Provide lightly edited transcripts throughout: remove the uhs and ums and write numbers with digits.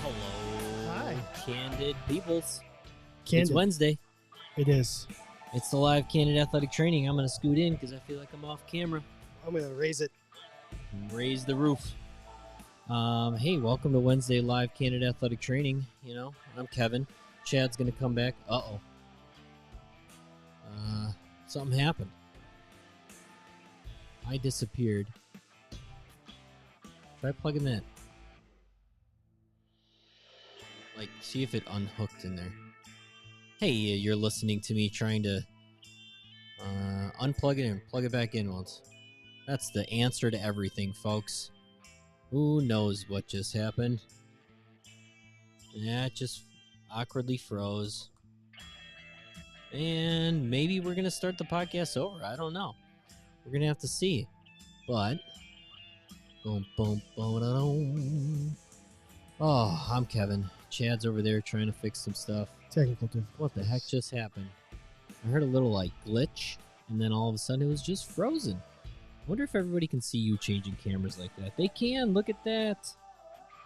Hello. Hi. Candid peoples. Candid. It's Wednesday. It is. It's the live Candid Athletic Training. I'm going to scoot in because I feel like I'm off camera. I'm going to raise it. Raise the roof. Hey, welcome to Wednesday live Candid Athletic Training. You know, I'm Kevin. Chad's going to come back. Something happened. I disappeared. Try plugging that. Like, see if it unhooked in there. Hey, you're listening to me trying to unplug it and plug it back in once. That's the answer to everything, folks. Who knows what just happened? Yeah, it just awkwardly froze. And maybe we're going to start the podcast over. I don't know. We're going to have to see. But, boom, boom, boom, da-dum. Oh, I'm Kevin. Chad's over there trying to fix some stuff. Technical difficulty. What the heck just happened? I heard a little, glitch, and then all of a sudden it was just frozen. I wonder if everybody can see you changing cameras like that. They can. Look at that.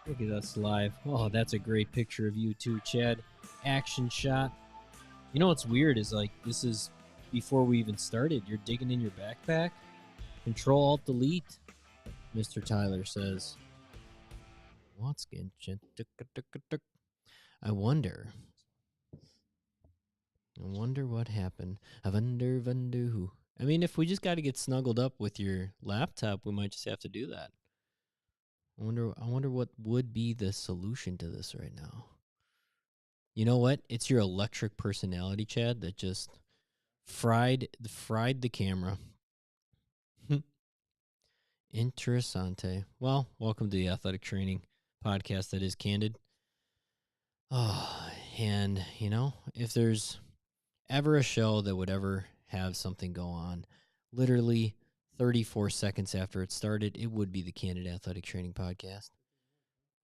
Look at us live. Oh, that's a great picture of you too, Chad. Action shot. You know what's weird is, this is before we even started. You're digging in your backpack. Control-Alt-Delete, Mr. Tyler says. What's getting... I wonder what happened. I wonder who. I mean, if we just got to get snuggled up with your laptop, we might just have to do that. I wonder what would be the solution to this right now. You know what? It's your electric personality, Chad, that just fried the camera. Interessante. Well, welcome to the Athletic Training Podcast that is Candid. Oh, and, if there's ever a show that would ever have something go on, literally 34 seconds after it started, it would be the Candid Athletic Training Podcast.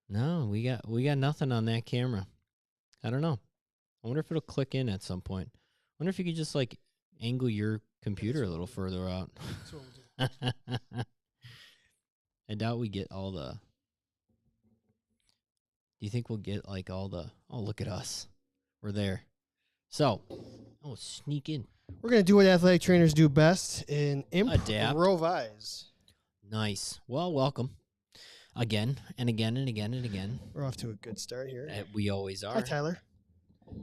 No, we got nothing on that camera. I don't know. I wonder if it'll click in at some point. I wonder if you could just angle your computer a little further out. I doubt we get all the... Do you think we'll get all the... Oh, look at us. We're there. So, sneak in. We're going to do what athletic trainers do best and Adapt. improvise. Nice. Well, welcome. Again and again and again and again. We're off to a good start here. We always are. Hi, Tyler.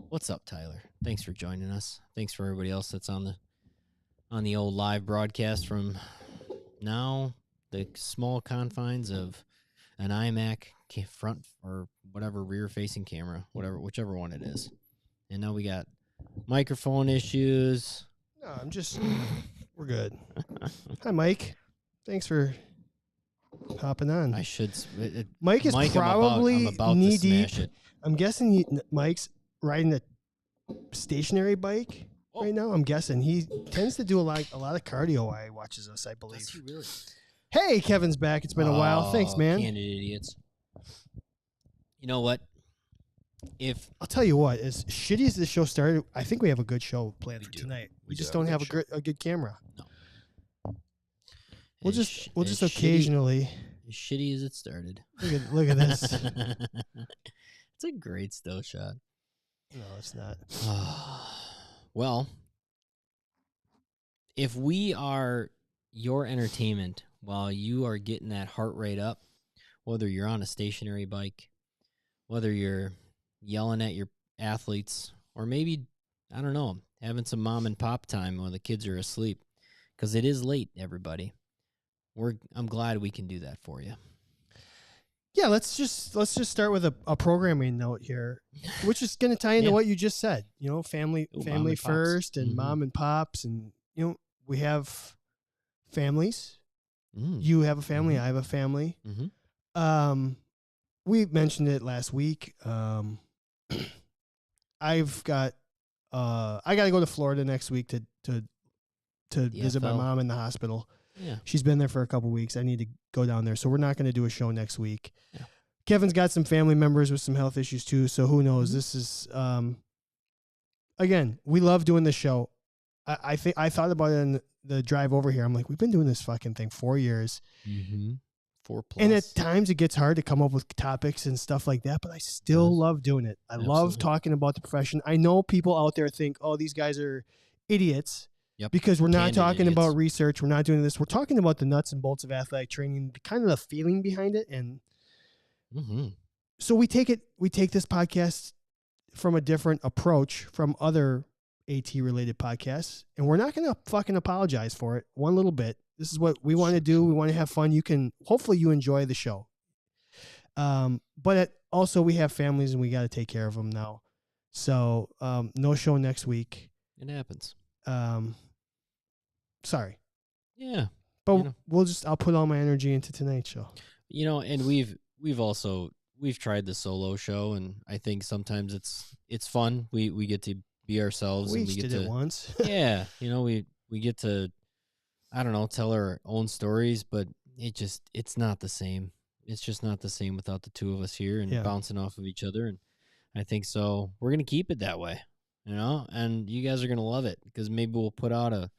What's up, Tyler? Thanks for joining us. Thanks for everybody else that's on the old live broadcast from now the small confines of an iMac front or whatever rear-facing camera, whichever one it is. And now we got microphone issues. No, we're good. Hi, Mike. Thanks for hopping on. I should. Mike is probably I'm about knee to smash deep. it. I'm guessing Mike's riding a stationary bike right now. I'm guessing he tends to do a lot of cardio while he watches us, I believe. Does he really? Hey, Kevin's back. It's been a while. Thanks, man. Candid idiots. You know what? I'll tell you what, as shitty as the show started, I think we have a good show planned for tonight. We just don't have a good camera. No. We'll just occasionally. As shitty as it started. Look at this. It's a great still shot. No, it's not. Well, if we are your entertainment while you are getting that heart rate up, whether you're on a stationary bike, whether you're yelling at your athletes, or maybe, I don't know, having some mom and pop time while the kids are asleep, because it is late, everybody. I'm glad we can do that for you. Yeah, let's just start with a programming note here, which is going to tie into what you just said. Family first, and mom and pops, and we have families. You have a family. I have a family. We mentioned it last week. I got to go to Florida next week to visit my mom in the hospital. Yeah. She's been there for a couple weeks. I need to go down there. So we're not going to do a show next week. Yeah. Kevin's got some family members with some health issues too. So who knows? This is, again, we love doing this show. I thought about it in the drive over here. I'm like, we've been doing this fucking thing 4 years. 4+. And at times it gets hard to come up with topics and stuff like that, but I still love doing it. I love talking about the profession. I know people out there think, oh, these guys are idiots because we're not talking about research. We're not doing this. We're talking about the nuts and bolts of athletic training, kind of the feeling behind it. And so we take this podcast from a different approach from other AT related podcasts, and we're not going to fucking apologize for it one little bit. This is what we want to do. We want to have fun. Hopefully you enjoy the show. But also we have families and we got to take care of them now. So, no show next week. It happens. Sorry. Yeah. But I'll put all my energy into tonight's show. And we've tried the solo show, and I think sometimes it's fun. We get to be ourselves. We did it once. Yeah. We get to, I don't know, tell our own stories, but it's not the same. It's just not the same without the two of us here and bouncing off of each other. And I think so. We're going to keep it that way, and you guys are going to love it because maybe we'll put out a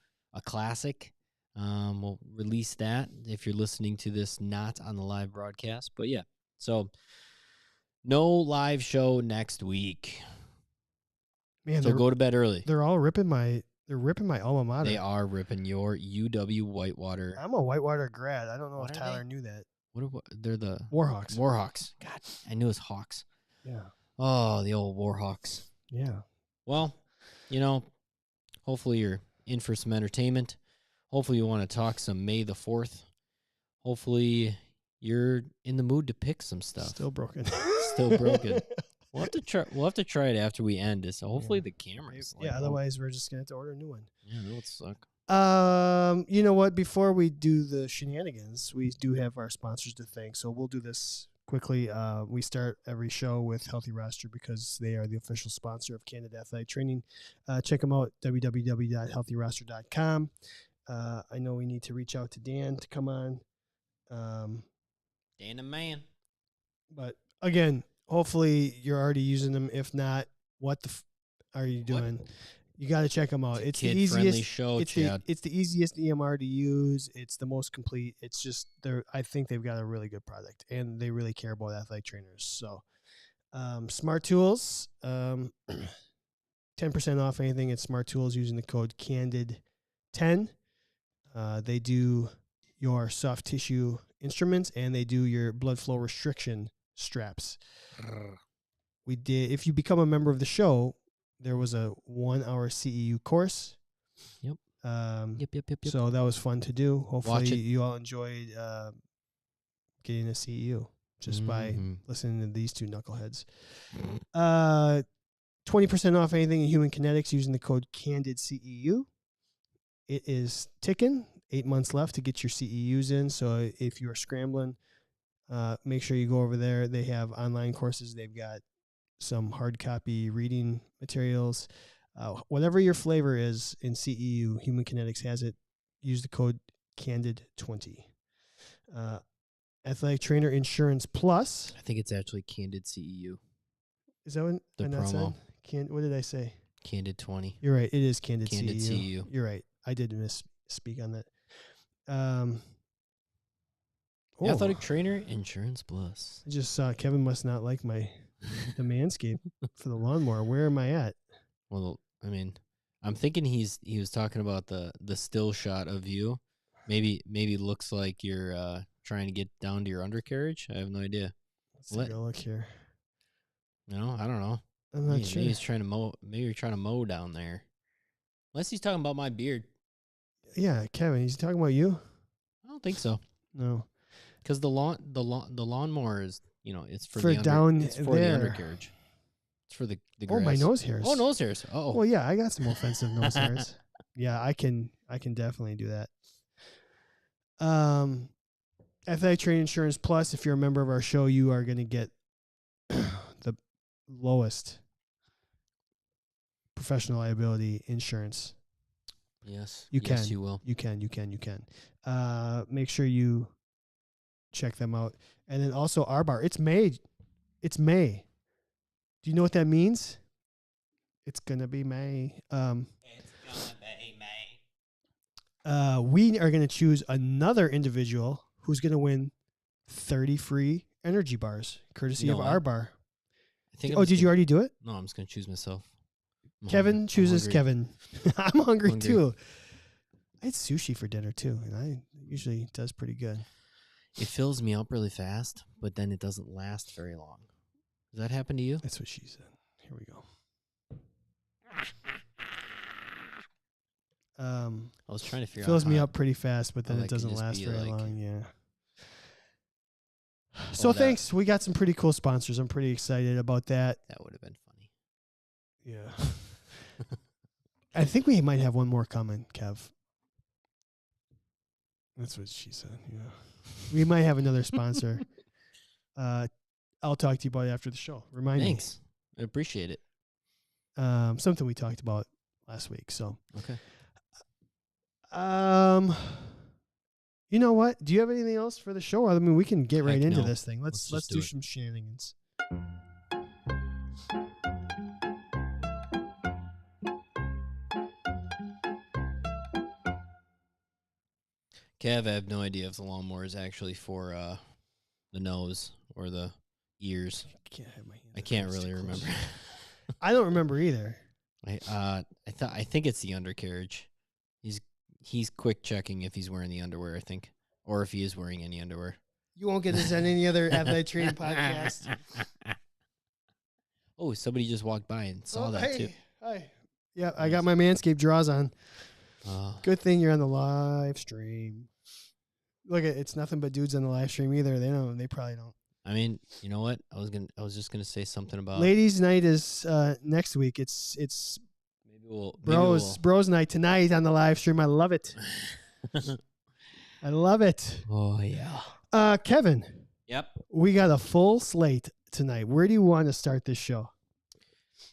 classic. We'll release that if you're listening to this not on the live broadcast. But yeah, so no live show next week. Man, so go to bed early. They're all ripping my alma mater. They are ripping your UW Whitewater. I'm a Whitewater grad. I don't know if Tyler knew that. They're the Warhawks. Warhawks. God, I knew it was Hawks. Yeah. Oh, the old Warhawks. Yeah. Well, hopefully you're in for some entertainment. Hopefully you want to talk some May the 4th. Hopefully you're in the mood to pick some stuff. Still broken. We'll have to try it after we end this. So hopefully the camera's otherwise we're just gonna have to order a new one. Yeah, that would suck. You know what? Before we do the shenanigans, we do have our sponsors to thank. So we'll do this quickly. We start every show with Healthy Roster because they are the official sponsor of Candid Athletic Training. Check them out, www.healthyroster.com. I know we need to reach out to Dan to come on. Dan the man. But again, hopefully you're already using them. If not, what the are you doing? What? You got to check them out. It's the easiest show, Chad. It's the easiest EMR to use. It's the most complete. It's just I think they've got a really good product, and they really care about athletic trainers. So, Smart Tools, 10% off anything at Smart Tools using the code CANDID10. They do your soft tissue instruments, and they do your blood flow restriction straps. If you become a member of the show, there was a 1-hour CEU course. Yep. Yep. So that was fun to do. Hopefully you all enjoyed getting a CEU just by listening to these two knuckleheads. 20% off anything in human kinetics using the code CANDIDCEU. It is ticking. 8 months left to get your CEUs in. So if you are scrambling, make sure you go over there. They have online courses. They've got some hard copy reading materials. Whatever your flavor is in CEU, Human Kinetics has it. Use the code CANDID20. Athletic Trainer Insurance Plus. I think it's actually Candid CEU. Is that what the promo? What did I say? Candid 20. You're right. It is Candid CEU. CEU. You're right. I did misspeak on that. Athletic Trainer Insurance Plus. I just saw Kevin must not like the Manscaped for the lawnmower. Where am I at? Well, I mean, I'm thinking he was talking about the still shot of you. Maybe looks like you're trying to get down to your undercarriage. I have no idea. Let's take a look here. No, I don't know. I'm not sure. Maybe he's trying to mow. Maybe you're trying to mow down there. Unless he's talking about my beard. Yeah, Kevin, he's talking about you? I don't think so. No. Because the lawnmower is, it's for the undercarriage. It's for the grass. Oh, my nose hairs. Oh, nose hairs. Oh. Well, yeah, I got some offensive nose hairs. Yeah, I can definitely do that. Athletic Training Insurance Plus, if you're a member of our show, you are going to get the lowest professional liability insurance. Yes. You can. Yes, you will. You can. Make sure you check them out. And then also R-Bar. It's May. Do you know what that means? It's going to be May. It's going to be May. We are going to choose another individual who's going to win 30 free energy bars, courtesy of our bar. Did you already do it? No, I'm just going to choose myself. Kevin chooses Kevin. I'm hungry too. I had sushi for dinner too, and I usually does pretty good. It fills me up really fast, but then it doesn't last very long. Does that happen to you? That's what she said. Here we go. I was trying to figure out. Fills me up pretty fast, but then it doesn't last very long. Yeah. So thanks. We got some pretty cool sponsors. I'm pretty excited about that. That would have been funny. Yeah. I think we might have one more coming, Kev. That's what she said. Yeah. We might have another sponsor. I'll talk to you about it after the show. Remind me. Thanks. I appreciate it. Something we talked about last week. So okay. You know what? Do you have anything else for the show? I mean, we can get right into this thing. Let's do some shenanigans. Kev, I have no idea if the lawnmower is actually for the nose or the ears. I can't really remember. I don't remember either. I think it's the undercarriage. He's quick checking if he's wearing the underwear, I think, or if he is wearing any underwear. You won't get this on any other athletic training podcast. Oh, somebody just walked by and saw that too. Hi. Yeah, I got my Manscaped draws on. Good thing you're on the live stream. Look, it's nothing but dudes on the live stream either. They probably don't. I mean, you know what? I was just gonna say something about ladies' night is next week. It's bros night tonight on the live stream. I love it. I love it. Oh yeah. Kevin. Yep. We got a full slate tonight. Where do you want to start this show?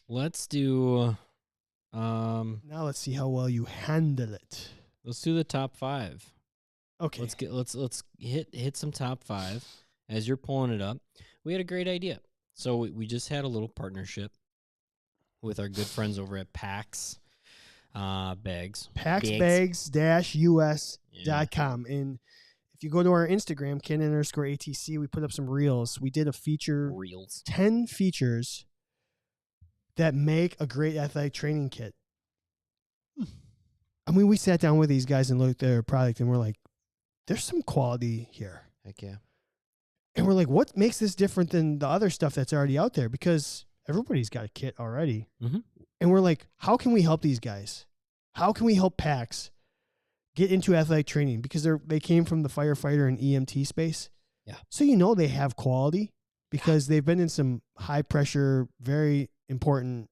Let's do. Now let's see how well you handle it. Let's do the top 5. Okay. Let's hit some top 5. As you're pulling it up, we had a great idea. So we just had a little partnership with our good friends over at Pax Bags. PaxBags-US.com. And if you go to our Instagram, Ken_ATC, we put up some reels. We did a feature. 10 features that make a great athletic training kit. I mean, we sat down with these guys and looked at their product, and we're like, there's some quality here. Heck yeah. And we're like, what makes this different than the other stuff that's already out there? Because everybody's got a kit already. Mm-hmm. And we're like, how can we help these guys? How can we help PAX get into athletic training? Because they came from the firefighter and EMT space. Yeah. So they have quality because they've been in some high pressure, very important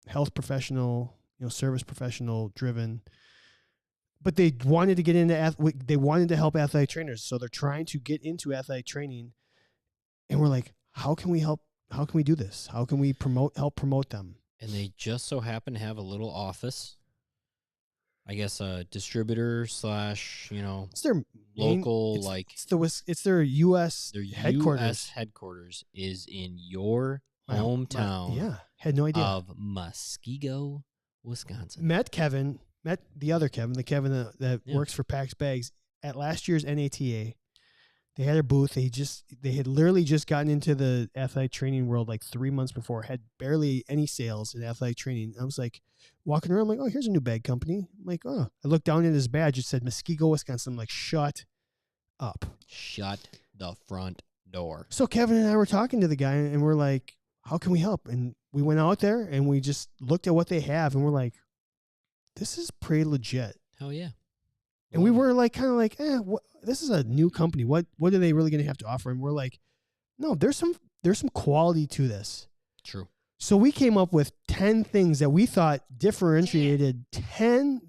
health professional, service professional driven. But they wanted to get into they wanted to help athletic trainers, so they're trying to get into athletic training. And we're like, how can we help? How can we do this? How can we help promote them? And they just so happen to have a little office. I guess a distributor / it's their local it's their U.S. headquarters. U.S. headquarters is in your hometown. Had no idea of Muskego, Wisconsin. Met the other Kevin, the Kevin that works for Pax Bags at last year's NATA. They had a booth. They had literally just gotten into the athletic training world like 3 months before, had barely any sales in athletic training. I was like walking around, I'm like, oh, here's a new bag company. I'm like, oh, I looked down at his badge. It said Muskego, Wisconsin. I'm like, shut up. Shut the front door. So Kevin and I were talking to the guy and we're like, how can we help? And we went out there and we just looked at what they have and we're like, this is pretty legit. Hell yeah. And we were like, kind of like, this is a new company. What are they really going to have to offer? And we're like, no, there's some quality to this. True. So we came up with 10 things that we thought differentiated 10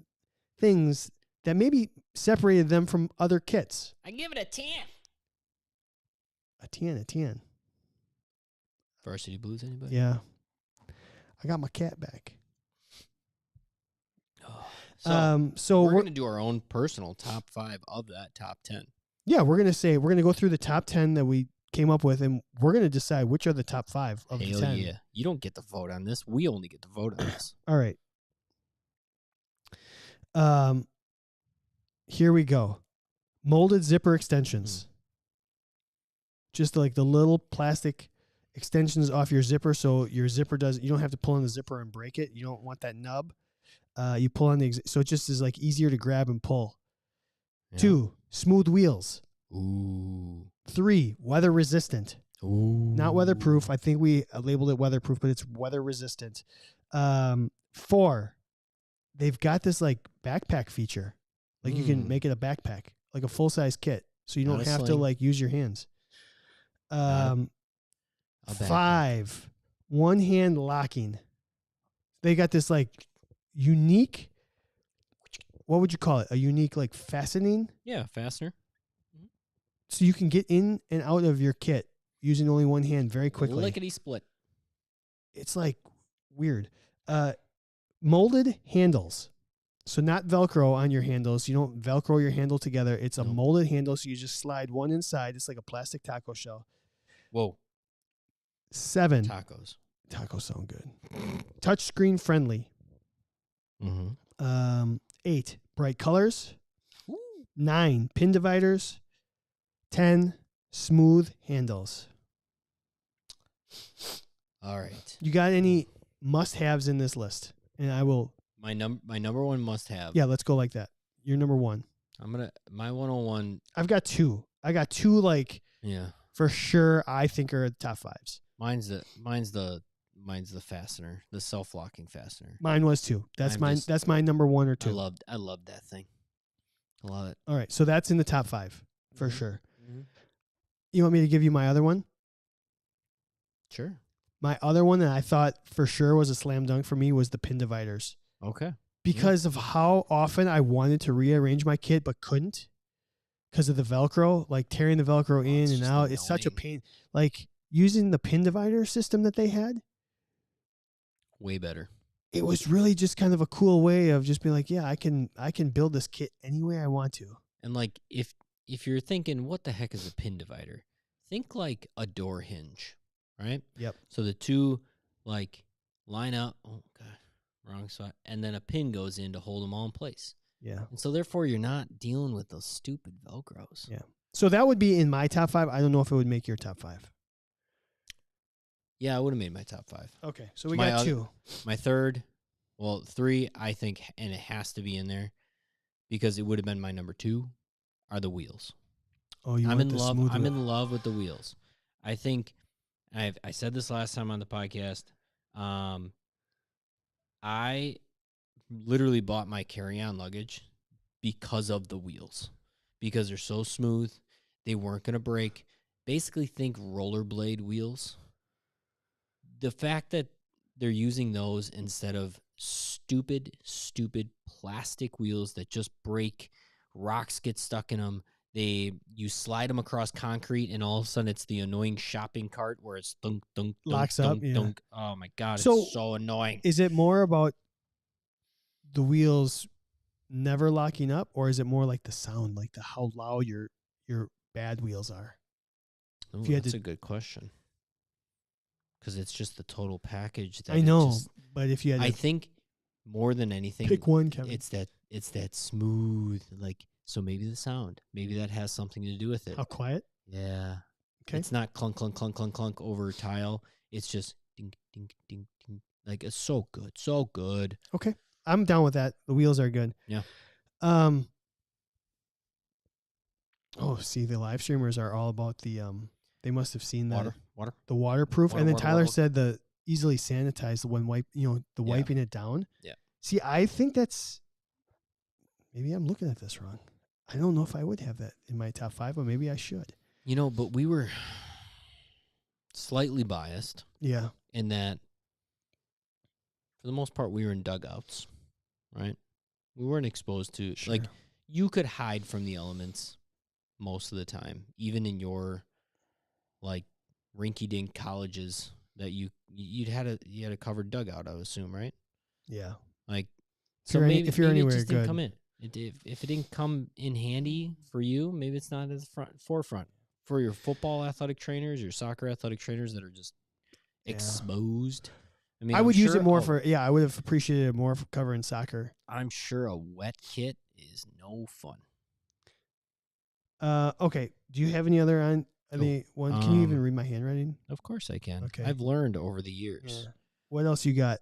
things that maybe separated them from other kits. I give it a 10. A 10. Varsity Blues, anybody? Yeah. I got my cat back. So we're going to do our own personal top 5 of that top 10. Yeah, we're going to go through the top 10 that we came up with, and we're going to decide which are the top 5 of the 10. Yeah. You don't get the vote on this. We only get the vote on this. All right. Here we go. Molded zipper extensions. just like the little plastic extensions off your zipper, so your zipper you don't have to pull on the zipper and break it. You don't want that nub. You pull on so it just is like easier to grab and pull. Yeah. 2, smooth wheels. Ooh. 3, weather resistant. Ooh. Not weatherproof. I think we labeled it weatherproof, but it's weather resistant. 4, they've got this like backpack feature. Like you can make it a backpack, like a full size kit, so you don't have to like use your hands. 5, one hand locking. They got this like unique. What would you call it? A unique like fastening? Yeah, fastener. So you can get in and out of your kit using only one hand very quickly. Lickety split. It's like weird. Molded handles. So not Velcro on your handles. You don't Velcro your handle together. It's a molded handle, so you just slide one inside. It's like a plastic taco shell. Whoa. 7. Tacos. Tacos sound good. Touchscreen friendly. 8, bright colors. Ooh. 9, pin dividers. 10, smooth handles. All right. You got any must-haves in this list? And I will. My number one must-have. Yeah, let's go like that. Your number one. My 101. I've got 2. I got 2 like. Yeah. For sure, I think are the top 5s. Mine's the fastener, the self-locking fastener. Mine was too. That's my number 1 or 2. I loved that thing. I love it. All right, so that's in the top 5 for sure. Mm-hmm. You want me to give you my other one? Sure. My other one that I thought for sure was a slam dunk for me was the pin dividers. Okay. Because of how often I wanted to rearrange my kit but couldn't because of the Velcro, like tearing the Velcro in and out. Annoying. It's such a pain. Like using the pin divider system that they had. Way better. It was really just kind of a cool way of just being like, yeah, I can build this kit any way I want to. And like if you're thinking, what the heck is a pin divider? Think like a door hinge, right? Yep. So the two like line up. Oh God, wrong side, and then a pin goes in to hold them all in place. Yeah. And so therefore, you're not dealing with those stupid Velcros. Yeah. So that would be in my top 5. I don't know if it would make your top 5. Yeah, I would have made my top 5. Okay, so we got 2. My third, 3, I think, and it has to be in there because it would have been my number 2, are the wheels. Oh, I'm in love. I'm in love with the wheels. I think I said this last time on the podcast. I literally bought my carry-on luggage because of the wheels, because they're so smooth. They weren't going to break. Basically, think rollerblade wheels. The fact that they're using those instead of stupid plastic wheels that just break, rocks get stuck in them. You slide them across concrete, and all of a sudden it's the annoying shopping cart where it's thunk, thunk, locks thunk, up. thunk, Yeah. thunk. Oh my God, it's so annoying. Is it more about the wheels never locking up, or is it more like the sound, like how loud your bad wheels are? Ooh, that's a good question. Because it's just the total package. That I know, but if you had, I think more than anything, pick one, Kevin. It's that smooth, like, so maybe the sound, maybe that has something to do with it. How quiet? Yeah. Okay. It's not clunk, clunk, clunk, clunk, clunk over tile. It's just ding, ding, ding, ding. Like, it's so good, so good. Okay, I'm down with that. The wheels are good. Yeah. Oh, see, the live streamers are all about the They must have seen water. The waterproof, and then Tyler said the easily sanitized when wiping it down. Yeah. See, I think that's maybe I'm looking at this wrong. I don't know if I would have that in my top 5, but maybe I should. But we were slightly biased. Yeah. In that, for the most part, we were in dugouts, right? We weren't exposed to like you could hide from the elements most of the time, even in your like rinky-dink colleges that you had a covered dugout, I would assume, right? Yeah. Like, so maybe if you're anywhere it just good, didn't come in. If it didn't come in handy for you, maybe it's not at the forefront for your football athletic trainers, your soccer athletic trainers that are just exposed. I mean, I would use it more for I would have appreciated it more for covering soccer. I'm sure a wet kit is no fun. Okay. Do you have any other Can you even read my handwriting? Of course I can. Okay. I've learned over the years. Yeah. What else you got?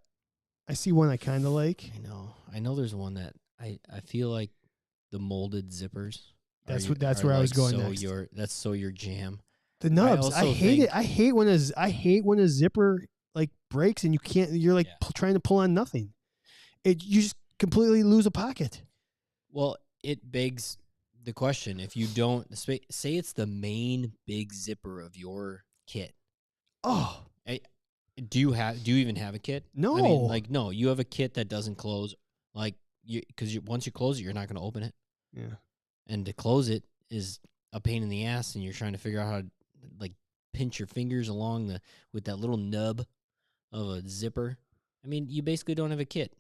I see one I kind of like. I know there's one that I feel like the molded zippers. That's where I was going next. That's your jam. The nubs. I hate it. I hate when a zipper like breaks and you're like trying to pull on nothing. You just completely lose a pocket. Well, it begs the question, if you don't say it's the main big zipper of your kit. Oh. Do you even have a kit? No. I mean, no, you have a kit that doesn't close, because once you close it, you're not going to open it. Yeah. And to close it is a pain in the ass, and you're trying to figure out how to pinch your fingers along with that little nub of a zipper. I mean, you basically don't have a kit.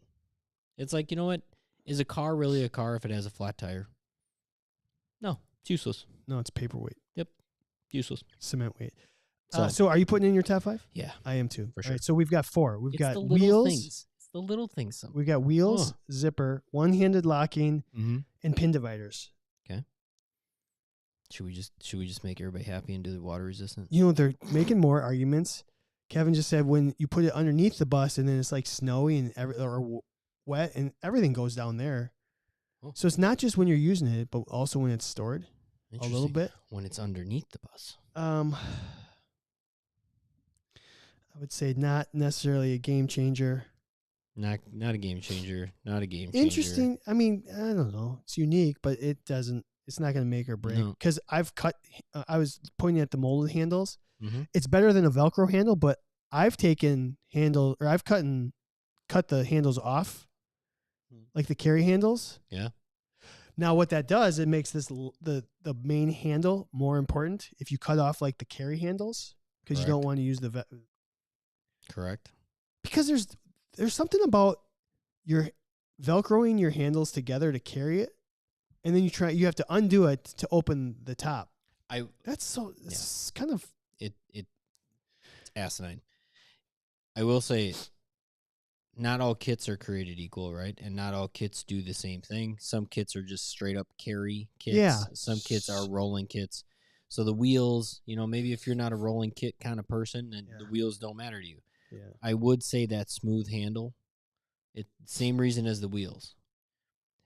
It's like, you know what? Is a car really a car if it has a flat tire? No, it's useless. No, it's paperweight. Yep, useless. Cement weight. So are you putting in your top 5? Yeah. I am too. For sure. All right, so we've got 4. We've got the wheels. Things. It's the little things. We've got wheels, zipper, one-handed locking, and pin dividers. Okay. Should we just make everybody happy and do the water resistant? You know, they're making more arguments. Kevin just said when you put it underneath the bus and then it's like snowy and or wet and everything goes down there. Oh. So it's not just when you're using it, but also when it's stored a little bit. When it's underneath the bus. I would say not necessarily a game changer. Not a game changer. Not a game changer. Interesting. I mean, I don't know. It's unique, but it's not going to make or break. Because I was pointing at the molded handles. Mm-hmm. It's better than a Velcro handle, but I've cut the handles off, like the carry handles. Yeah. Now what that does, it makes the main handle more important if you cut off like the carry handles, because you don't want to use the correct. Because there's something about your Velcroing your handles together to carry it, and then you have to undo it to open the top. It's kind of it's asinine. I will say, not all kits are created equal, right? And not all kits do the same thing. Some kits are just straight up carry kits. Yeah. Some kits are rolling kits. So the wheels, maybe if you're not a rolling kit kind of person, then the wheels don't matter to you. Yeah. I would say that smooth handle. It's same reason as the wheels.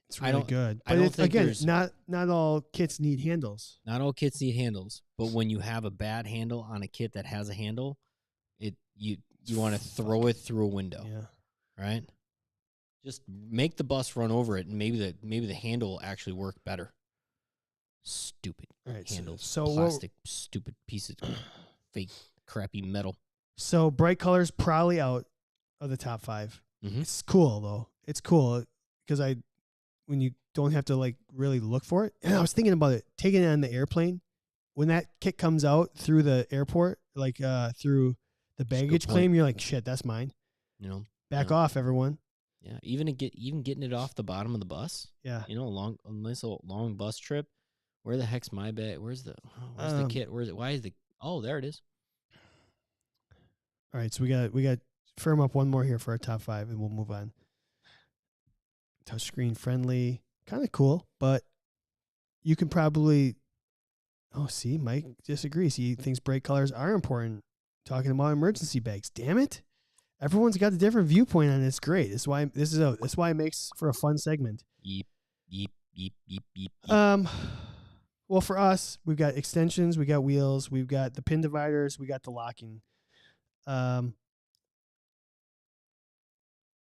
It's really good. But I don't think again, not all kits need handles. Not all kits need handles. But when you have a bad handle on a kit that has a handle, you want to throw it through a window. Yeah. Right? Just make the bus run over it, and maybe the handle will actually work better. Stupid handles. So plastic, stupid pieces of fake, crappy metal. So bright colors probably out of the top 5. Mm-hmm. It's cool though. It's cool because when you don't have to like really look for it. And I was thinking about it, taking it on the airplane when that kit comes out through the airport, like through the baggage claim. You're like, shit, that's mine. Back off, everyone. Yeah, even getting it off the bottom of the bus. Yeah, a nice little long bus trip. Where the heck's my bag? Where's the kit? Where's it? Why is there it is. All right, so we got to firm up one more here for our top 5, and we'll move on. Touchscreen friendly, kind of cool, but you can probably. Oh, see, Mike disagrees. He thinks bright colors are important. Talking about emergency bags. Damn it! Everyone's got a different viewpoint on it. It's great. That's why it makes for a fun segment. Yeep. Well, for us, we've got extensions, we got wheels, we've got the pin dividers, we got the locking. Where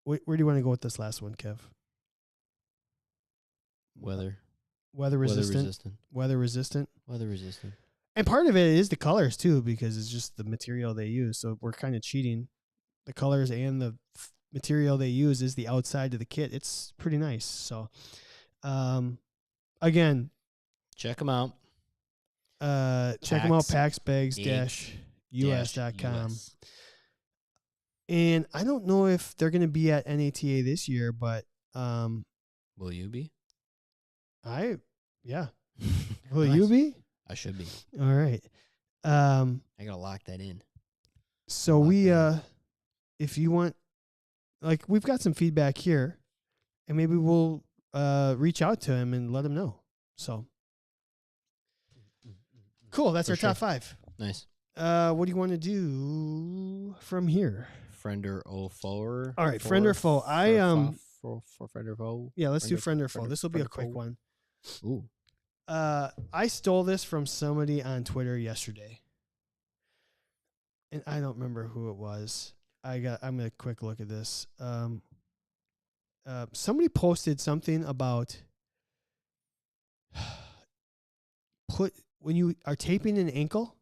do you want to go with this last one, Kev? Weather resistant. And part of it is the colors too, because it's just the material they use. So we're kind of cheating. The colors and the material they use is the outside of the kit. It's pretty nice. So, again, check them out. Check them out. packsbags-us.com. And I don't know if they're going to be at NATA this year, but will you be? Yeah. Will you be? I should be. All right. I gotta lock that in. So if you want, like, we've got some feedback here, and maybe we'll reach out to him and let him know. So, Cool. That's For our top sure. 5. Nice. What do you want to do from here? Friend or foe? All right, friend or foe. For friend or foe. Yeah, let's do friend or foe. This will be a quick one. Ooh. I stole this from somebody on Twitter yesterday, and I don't remember who it was. I'm gonna quick look at this. Somebody posted something about when you are taping an ankle,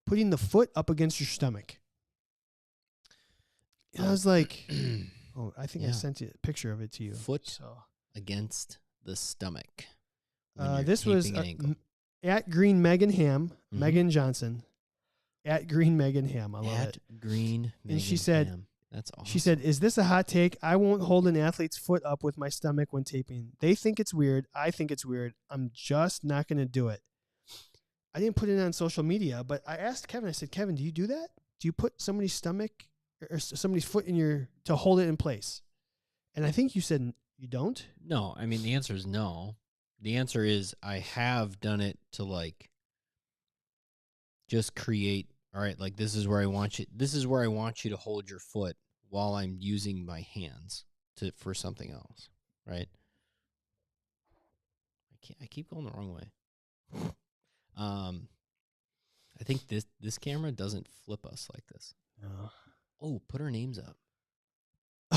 putting the foot up against your stomach. And I was like, oh, I think I sent a picture of it to you. Foot against the stomach. This was at Green Megan Ham, Megan Johnson. At Green Megan Ham. I love it. At Green Megan And she said, Ham. That's awesome. She said, "Is this a hot take? I won't hold an athlete's foot up with my stomach when taping. They think it's weird. I think it's weird. I'm just not going to do it." I didn't put it on social media, but I asked Kevin. I said, "Kevin, do you do that? Do you put somebody's stomach or somebody's foot in to hold it in place?" And I think you said you don't. No, I mean the answer is no. The answer is I have done it to just create. All right, this is where I want you. This is where I want you to hold your foot while I'm using my hands for something else, right? I keep going the wrong way. I think this camera doesn't flip us like this. No. Oh, put our names up.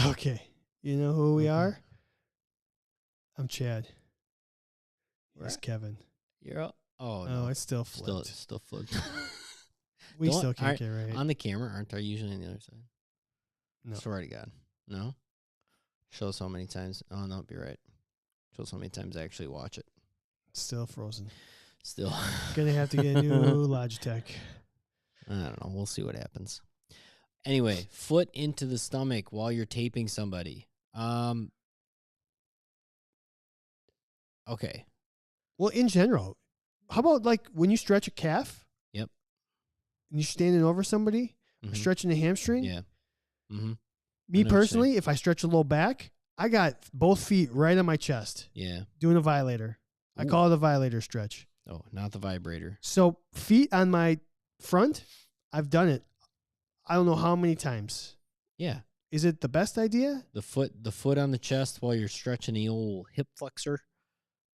Okay. You know who we are? I'm Chad. He's Kevin. You're up. Oh, no. It's still flipped. Still flipped. We still can't get right. On the camera, aren't I usually on the other side? No. Swear to God. No? Show so many times. Oh, no, be right. Show so many times I actually watch it. Still frozen. Still. Gonna have to get a new Logitech. I don't know. We'll see what happens. Anyway, foot into the stomach while you're taping somebody. Okay. Well, in general, how about when you stretch a calf? Yep. And you're standing over somebody, or stretching a hamstring? Yeah. Mm-hmm. Me personally, if I stretch a little back, I got both feet right on my chest. Yeah. Doing a violator. Ooh. I call it a violator stretch. Oh, not the vibrator. So feet on my front, I've done it. I don't know how many times. Yeah. Is it the best idea? The foot on the chest while you're stretching the old hip flexor.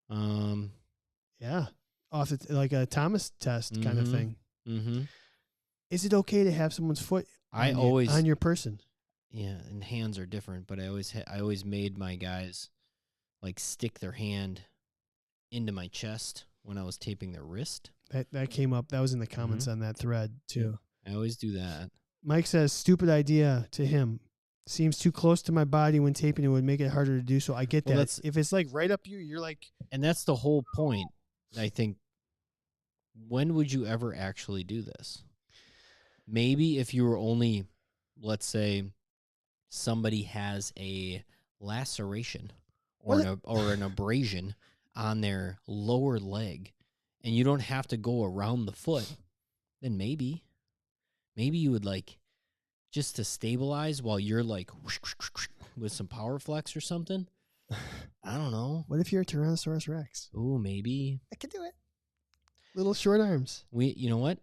Yeah. Off like a Thomas test kind of thing. Mm-hmm. Is it okay to have someone's foot on your person? Yeah, and hands are different, but I always made my guys stick their hand into my chest when I was taping their wrist. That came up. That was in the comments on that thread too. I always do that. Mike says, "Stupid idea to him. Seems too close to my body when taping. It would make it harder to do so." I get that. If it's right up you, you're like... And that's the whole point, I think. When would you ever actually do this? Maybe if you were only, let's say, somebody has a laceration or an abrasion on their lower leg, and you don't have to go around the foot, then maybe you would just to stabilize while you're with some power flex or something. I don't know. What if you're a Tyrannosaurus Rex? Oh, maybe I could do it. Little short arms. You know what?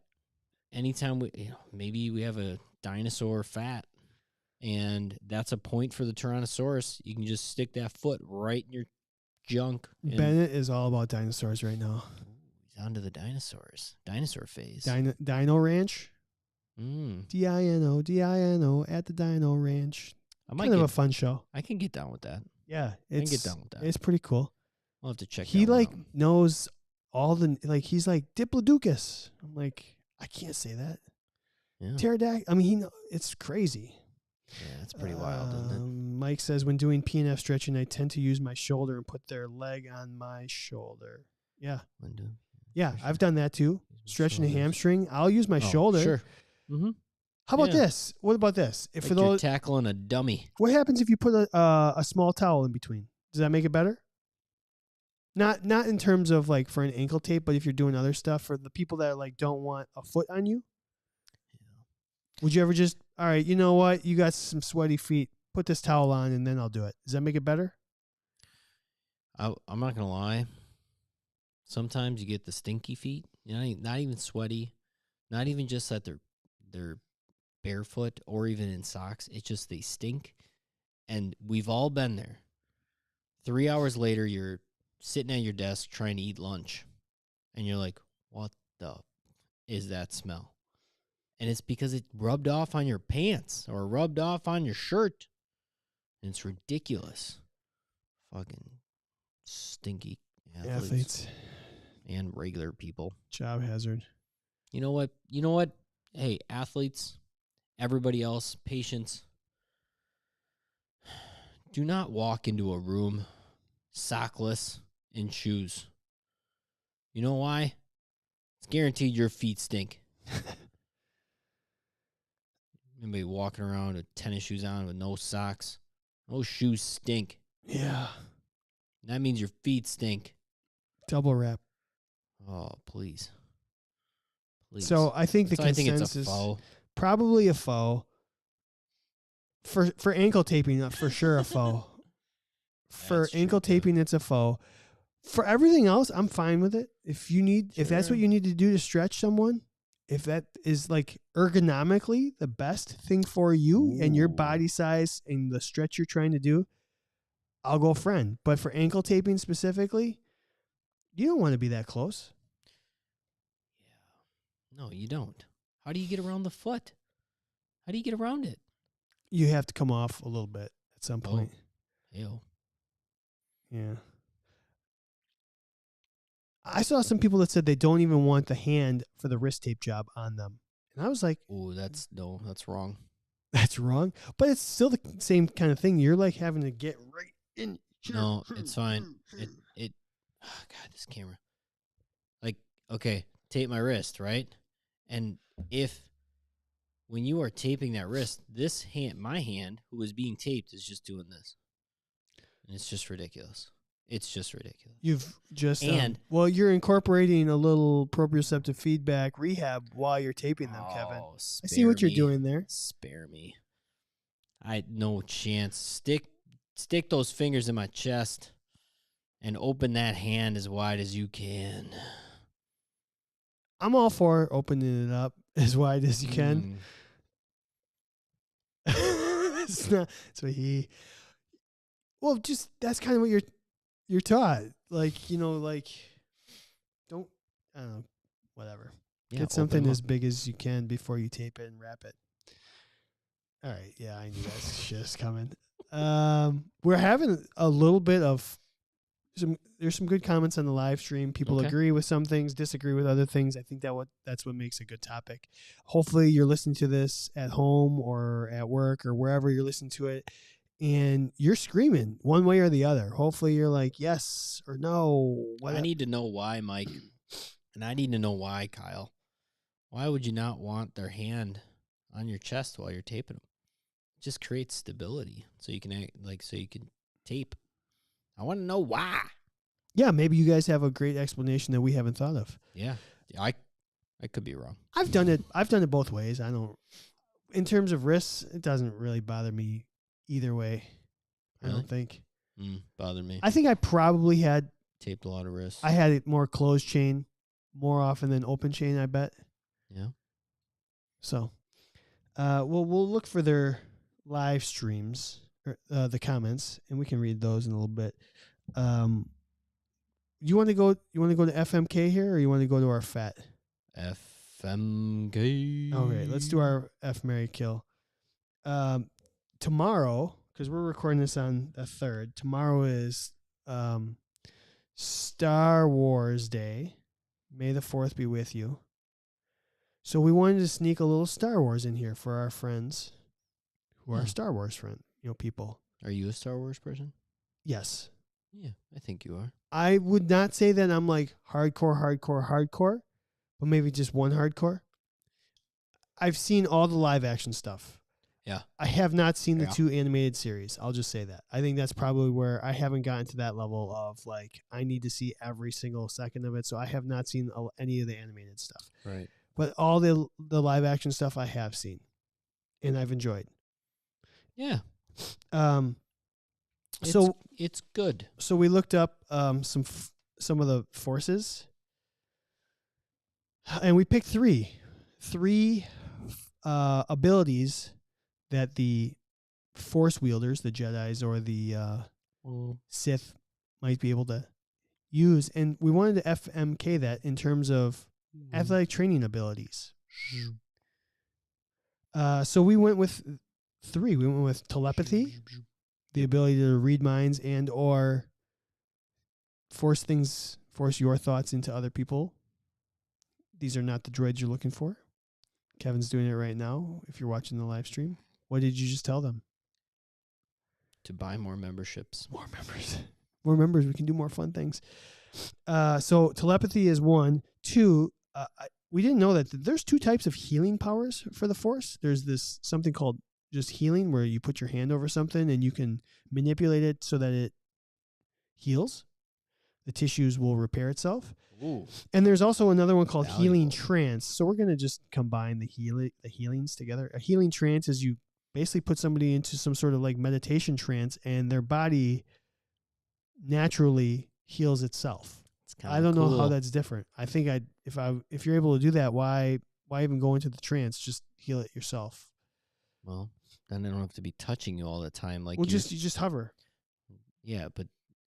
Anytime maybe we have a dinosaur fat, and that's a point for the Tyrannosaurus. You can just stick that foot right in your junk. Bennett is all about dinosaurs right now. He's on to the dinosaurs. Dinosaur phase. Dino Ranch. Dino at the Dino Ranch. Kind of a fun show. I can get down with that. Yeah, I can get down with that. It's pretty cool. I'll have to check. He knows all the he's like Diplodocus. I'm like, I can't say that. Yeah. Pterodactyl. I mean, it's crazy. Yeah, it's pretty wild, isn't it? Mike says, when doing PNF stretching, I tend to use my shoulder and put their leg on my shoulder. Yeah. Yeah, I've done that too. Stretching a hamstring, I'll use my shoulder. Sure. Mm-hmm. How about this? What about this? If for you're tackling a dummy. What happens if you put a small towel in between? Does that make it better? Not in terms of for an ankle tape, but if you're doing other stuff for the people that don't want a foot on you. Yeah. Would you ever just, all right, you know what? You got some sweaty feet. Put this towel on and then I'll do it. Does that make it better? I'm not going to lie. Sometimes you get the stinky feet. You know, not even sweaty, not even just that they're barefoot or even in socks. It's just they stink. And we've all been there. 3 hours later, you're sitting at your desk trying to eat lunch, and you're like, "What the is that smell?" And it's because it rubbed off on your pants or rubbed off on your shirt. And it's ridiculous. Fucking stinky athletes and regular people. Job hazard. You know what? You know what? Hey, athletes, everybody else, patients, do not walk into a room sockless in shoes. You know why? It's guaranteed your feet stink. Anybody walking around with tennis shoes on with no socks, those shoes stink. Yeah. That means your feet stink. Double wrap. Oh, please. So I think the consensus it's a faux. Probably a faux. For ankle taping, for sure a faux. For ankle taping, it's a faux. For everything else, I'm fine with it. If that's what you need to do to stretch someone, if that is like ergonomically the best thing for you and your body size and the stretch you're trying to do, I'll go friend. But for ankle taping specifically, you don't want to be that close. Yeah. No, you don't. How do you get around the foot? How do you get around it? You have to come off a little bit at some point. Ew. Yeah. I saw some people that said they don't even want the hand for the wrist tape job on them. And I was like, "Oh, that's wrong." That's wrong. But it's still the same kind of thing. You're like having to get right in. No, it's fine. Oh God, this camera. Like, okay, tape my wrist, right? And when you are taping that wrist, my hand, who is being taped, is just doing this. And it's just ridiculous. It's just ridiculous. You've just you're incorporating a little proprioceptive feedback rehab while you're taping them, Kevin. I see what you're doing there. Spare me. No chance. Stick those fingers in my chest and open that hand as wide as you can. I'm all for opening it up as wide as you can. It's not. So that's kind of what you're taught. Like, don't, I don't know, whatever. Yeah, get something as big as you can before you tape it and wrap it. All right. Yeah, I knew that shit's coming. We're having a little bit of there's some good comments on the live stream. People agree with some things, disagree with other things. I think that's what makes a good topic. Hopefully you're listening to this at home or at work or wherever you're listening to it, and you're screaming one way or the other. Hopefully you're like, yes or no. I need to know why, Mike. And I need to know why, Kyle. Why would you not want their hand on your chest while you're taping them? It just creates stability so you can tape. I want to know why. Yeah, maybe you guys have a great explanation that we haven't thought of. Yeah, I could be wrong. I've done it both ways. In terms of wrists, it doesn't really bother me either way. Really? I don't think. Bothered me. I think I probably had taped a lot of wrists. I had it more closed chain more often than open chain, I bet. Yeah. So, we'll look for their live streams or the comments, and we can read those in a little bit. You want to go to FMK here, or you want to go to our FAT? FMK. Okay, let's do our F, Marry, Kill. Tomorrow, because we're recording this on the 3rd, tomorrow is Star Wars Day. May the 4th be with you. So we wanted to sneak a little Star Wars in here for our friends who are Star Wars people. Are you a Star Wars person? Yes. Yeah, I think you are. I would not say that I'm like hardcore, but maybe just one hardcore. I've seen all the live action stuff. Yeah. I have not seen the 2 animated series. I'll just say that. I think that's probably where I haven't gotten to that level of like, I need to see every single second of it. So I have not seen any of the animated stuff. Right. But all the live action stuff I have seen and I've enjoyed. Yeah. So it's good. So we looked up some some of the forces, and we picked three abilities that the Force wielders, the Jedis or the Sith, might be able to use, and we wanted to FMK that in terms of athletic training abilities. So we went with three. We went with telepathy, the ability to read minds and or force your thoughts into other people. These are not the droids you're looking for. Kevin's doing it right now. If you're watching the live stream, what did you just tell them? To buy more memberships. More members. More members. We can do more fun things. So telepathy is one. Two, we didn't know that there's two types of healing powers for the Force. There's this something called just healing, where you put your hand over something and you can manipulate it so that it heals. The tissues will repair itself. Ooh. And there's also another one called healing trance. So we're going to just combine the healings together. A healing trance is you basically put somebody into some sort of like meditation trance, and their body naturally heals itself. I don't know how that's different. I think if you're able to do that, why even go into the trance? Just heal it yourself. Well, then I don't have to be touching you all the time. Like, you just hover. Yeah, but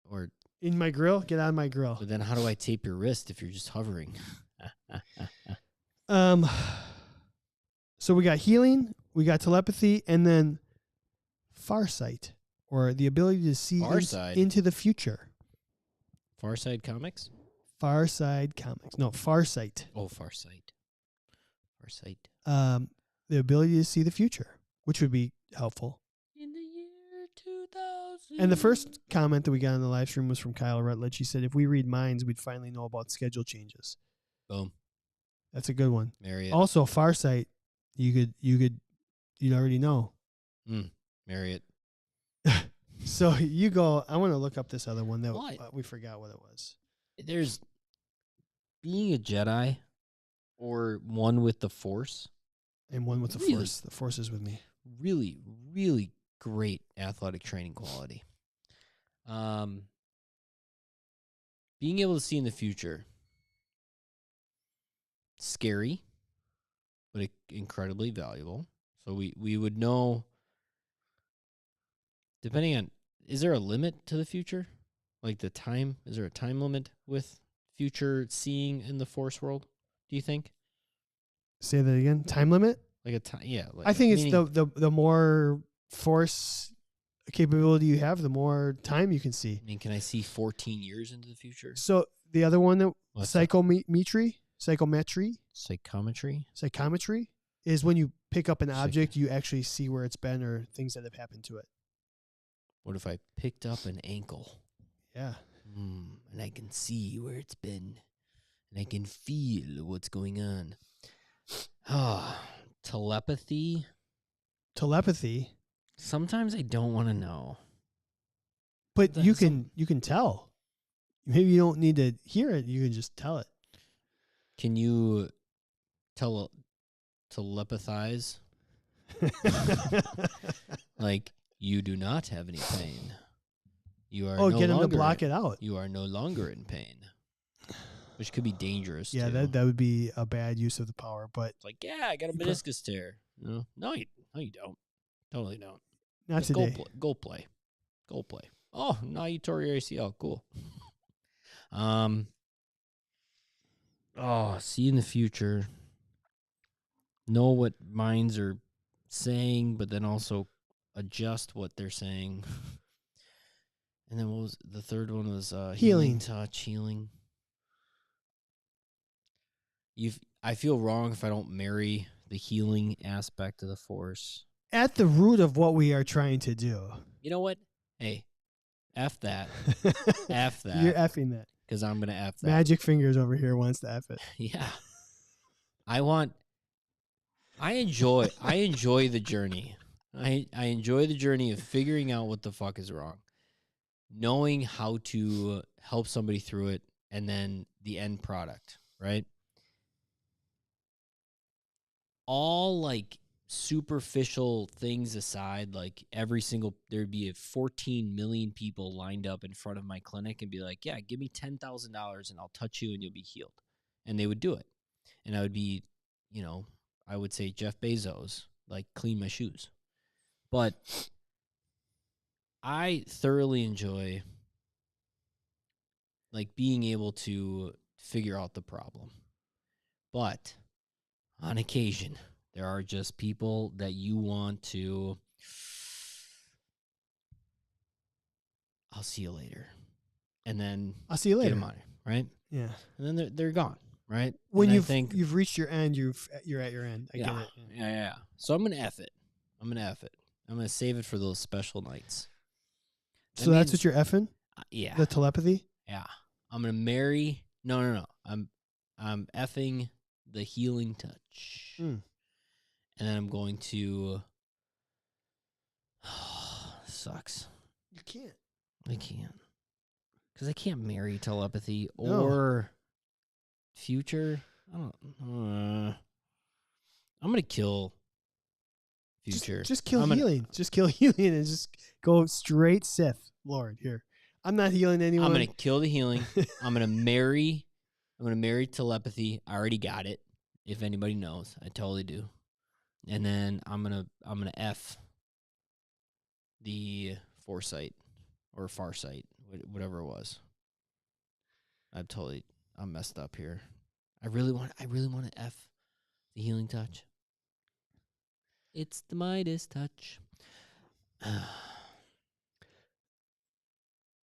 or in my grill, get on my grill. But then how do I tape your wrist if you're just hovering? So we got healing, we got telepathy, and then farsight, or the ability to see into the future. Farside Comics? Farside Comics. No, Farsight. Oh, Farsight. Farsight. The ability to see the future, which would be helpful. In the year 2000. And the first comment that we got on the live stream was from Kyle Rutledge. He said, if we read minds, we'd finally know about schedule changes. Boom. That's a good one. Marry it. Also, Farsight, you'd already know. Marry it. So you go, I want to look up this other one that we forgot what it was. There's being a Jedi or one with the Force. And one with the Force. The Force is with me. Really, really great athletic training quality. Being able to see in the future. Scary, but incredibly valuable. So we would know, depending on, is there a limit to the future? Like the time, is there a time limit with future seeing in the Force world, do you think? Say that again. Time limit? Like a time, yeah. Like I think it's the more Force capability you have, the more time you can see. I mean, can I see 14 years into the future? So the other one, that psychometry is when you pick up an object, you actually see where it's been or things that have happened to it. What if I picked up an ankle? Yeah. And I can see where it's been. And I can feel what's going on. Telepathy. Sometimes I don't want to know. But you can tell. Maybe you don't need to hear it. You can just tell it. Can you telepathize? Like, you do not have any pain. You are get him to block it out. You are no longer in pain. Which could be dangerous, yeah, too. that would be a bad use of the power. But it's like, yeah, I got a meniscus tear. No, you don't. Totally don't. Not today. Go play. Oh, now you tore your ACL. Cool. See in the future. Know what minds are saying, but then also adjust what they're saying. And then what was the third one? Was healing touch, healing. I feel wrong if I don't marry the healing aspect of the Force. At the root of what we are trying to do. You know what? Hey, F that. F that. You're effing that. Because I'm going to F that. Magic Fingers over here wants to F it. Yeah. I enjoy the journey. I enjoy the journey of figuring out what the fuck is wrong. Knowing how to help somebody through it, and then the end product, right? All like superficial things aside, like there'd be 14 million people lined up in front of my clinic and be like, yeah, give me $10,000 and I'll touch you and you'll be healed. And they would do it. And I would be, I would say Jeff Bezos, like clean my shoes. But I thoroughly enjoy like being able to figure out the problem. But on occasion, there are just people that you want to, I'll see you later. And then I'll see you later. Get them out of here, right? Yeah. And then they're gone, right? When and you've reached your end, you're at your end. I get it. Yeah. So I'm gonna F it. I'm gonna save it for those special nights. So that's what you're effing? Yeah. The telepathy? Yeah. I'm gonna marry. No. I'm effing the healing touch. And then I'm going to. Sucks. You can't. I can't. Because I can't marry telepathy No. or future. I don't. I'm gonna kill future. Just kill healing. Just kill healing and just go straight Sith Lord here. I'm not healing anyone. I'm gonna kill the healing. I'm gonna marry telepathy. I already got it. If anybody knows, I totally do. And then I'm gonna F the foresight or farsight, whatever it was. I'm messed up here. I really want to F the healing touch. It's the Midas touch.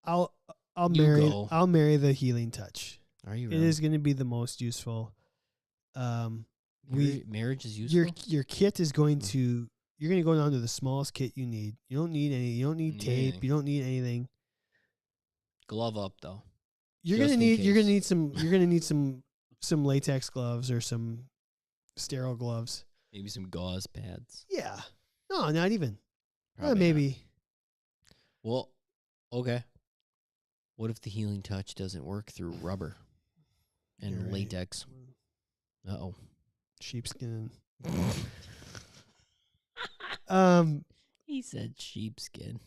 I'll marry the healing touch. Are you really? It is going to be the most useful. Marriage is useful. Your kit is going to. You're going to go down to the smallest kit you need. You don't need any. You don't need tape. Anything. You don't need anything. Glove up though. You're going to need some latex gloves or some sterile gloves. Maybe some gauze pads. Yeah. No, not even. Maybe. Not. Well, okay. What if the healing touch doesn't work through rubber and latex? Uh-oh. Sheepskin. He said sheepskin.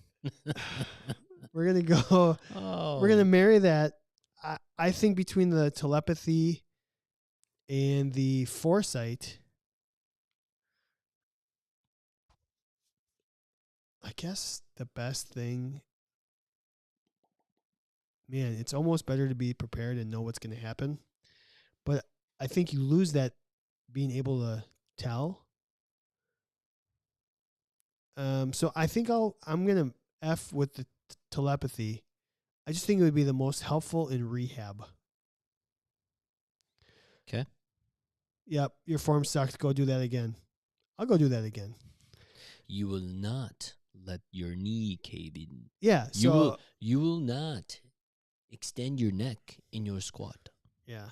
We're going to go. Oh. We're going to marry that. I think between the telepathy and the foresight, I guess the best thing, man, it's almost better to be prepared and know what's going to happen. But I think you lose that being able to tell. So I think I'm going to F with the telepathy. I just think it would be the most helpful in rehab. Okay. Yep, your form sucked. Go do that again. I'll go do that again. You will not let your knee cave in. Yeah. So you will not extend your neck in your squat. Yeah.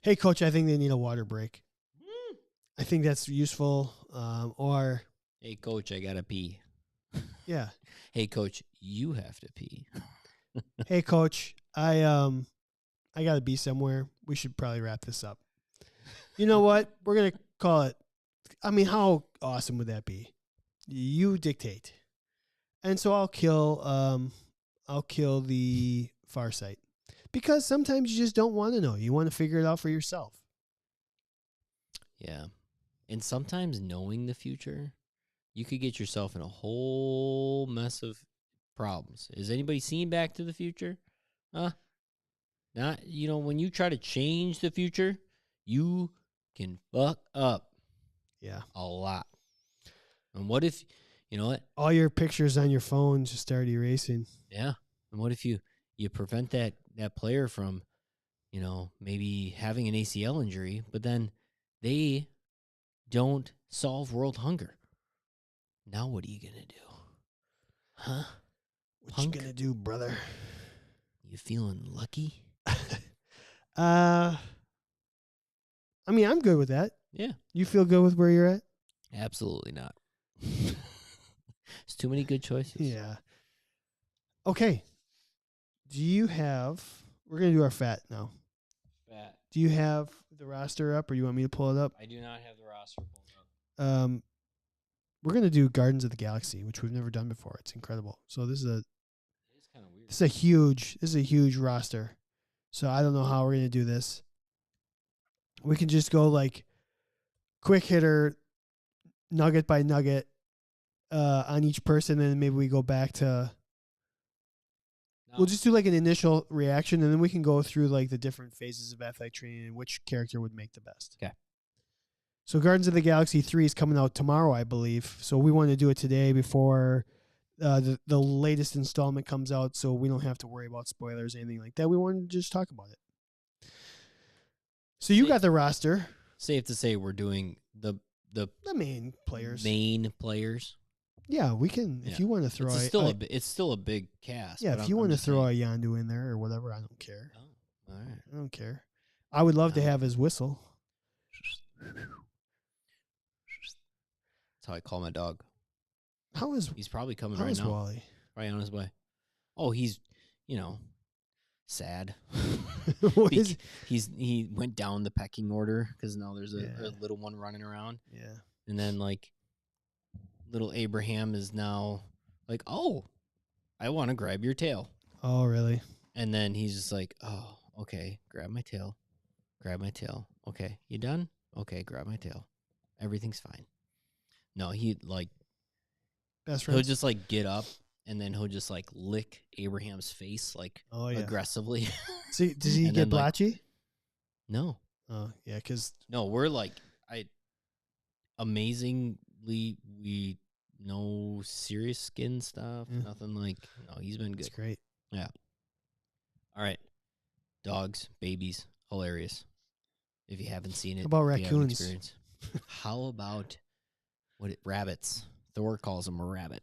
Hey, coach, I think they need a water break. I think that's useful. Or hey, coach, I gotta pee. Yeah. Hey, coach, you have to pee. Hey, coach, I gotta be somewhere. We should probably wrap this up. You know what? We're gonna call it. I mean, how awesome would that be? You dictate, and so I'll kill the farsight because sometimes you just don't want to know. You want to figure it out for yourself. Yeah, and sometimes knowing the future, you could get yourself in a whole mess of problems. Has anybody seen Back to the Future? Not, when you try to change the future, you can fuck up. Yeah. A lot. And what if, all your pictures on your phone just start erasing. Yeah. And what if you prevent that player from, maybe having an ACL injury, but then they don't solve world hunger? Now what are you going to do? Huh? What you going to do, brother? You feeling lucky? I mean, I'm good with that. Yeah. You feel good with where you're at? Absolutely not. It's too many good choices. Yeah. Okay. We're going to do our fat now. Fat. Do you have the roster up, or you want me to pull it up? I do not have the roster pulled up. We're gonna do Gardens of the Galaxy, which we've never done before. It's incredible. So this is kind of weird. This is a huge roster. So I don't know how we're gonna do this. We can just go like quick hitter, nugget by nugget, on each person, and then maybe we go back to. We'll just do like an initial reaction, and then we can go through like the different phases of athletic training and which character would make the best. Okay. So Gardens of the Galaxy 3 is coming out tomorrow, I believe. So we want to do it today before the latest installment comes out, so we don't have to worry about spoilers or anything like that. We wanted to just talk about it. So you got the roster. Safe to say we're doing the main players. Main players. Yeah, we can. If you want to throw, it's still a big cast. Yeah, if you want to throw a Yondu in there or whatever, I don't care. Oh, all right. I don't care. I would love to have his whistle. That's how I call my dog. He's probably coming right now. Wally? Right on his way. Oh, he's, sad. He went down the pecking order because now there's a little one running around. Yeah. And then little Abraham is now like, oh, I want to grab your tail. Oh, really? And then he's just like, oh, okay, grab my tail. Grab my tail. Okay, you done? Okay, grab my tail. Everything's fine. No, best friends. He'll just get up and then he'll just lick Abraham's face aggressively. See, does he get blotchy? No. Oh, yeah, because no, we're amazingly, we no serious skin stuff, nothing no, he's been good. That's great. Yeah. All right. Dogs, babies, hilarious. If you haven't seen it. How about raccoons? How about rabbits? Thor calls them a rabbit.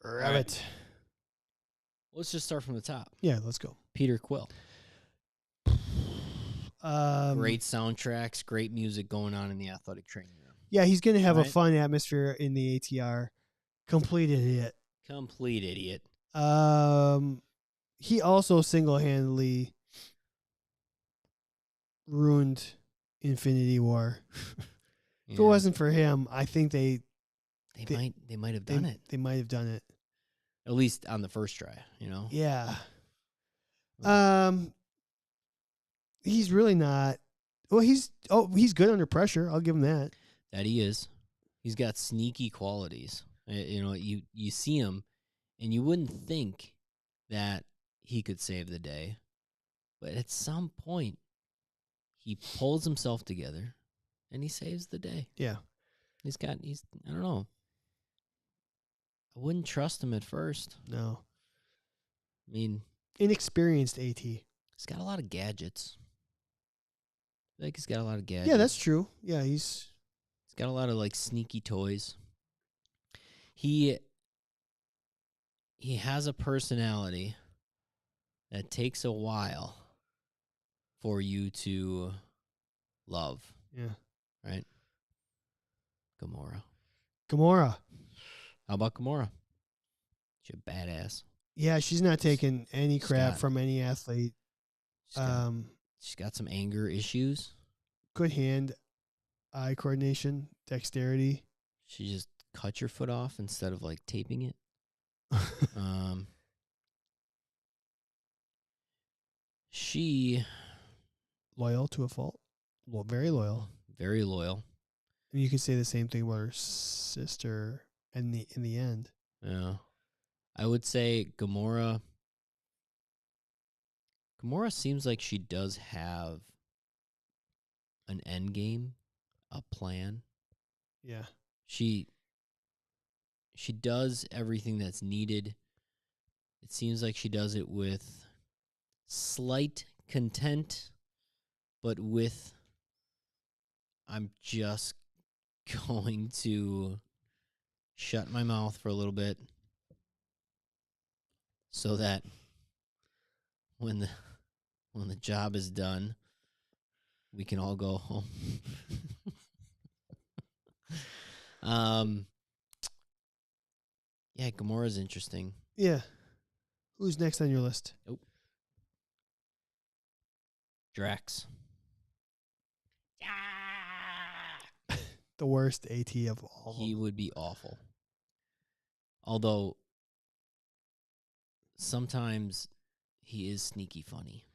Rabbit. Right. Let's just start from the top. Yeah, let's go. Peter Quill. Great soundtracks, great music going on in the athletic training room. Yeah, he's going to have a fun atmosphere in the ATR. Complete idiot. He also single-handedly ruined Infinity War. If it wasn't for him, I think they might have done it. They might have done it. At least on the first try, Yeah. He's really not. Well, he's good under pressure. I'll give him that. That he is. He's got sneaky qualities. You see him, and you wouldn't think that he could save the day, but at some point, he pulls himself together, and he saves the day. Yeah. I don't know. I wouldn't trust him at first. No. I mean, inexperienced AT. He's got a lot of gadgets. I think he's got a lot of gadgets. Yeah, that's true. Yeah, he's got a lot of sneaky toys. He has a personality that takes a while for you to love. Yeah. Right? Gamora. How about Gamora? She's a badass. Yeah, she's not taking any crap from any athlete. She's got some anger issues. Good hand-eye coordination, dexterity. She just cut your foot off instead of taping it. She loyal to a fault. Well, very loyal. Very loyal. And you could say the same thing about her sister in the end. Yeah. I would say Gamora seems like she does have an end game, a plan. Yeah. She does everything that's needed. It seems like she does it with slight content, but with I'm just going to shut my mouth for a little bit so that when the job is done, we can all go home. Yeah, Gamora's interesting. Yeah. Who's next on your list? Nope. Drax. the worst AT of all. He would be awful. Although sometimes he is sneaky funny.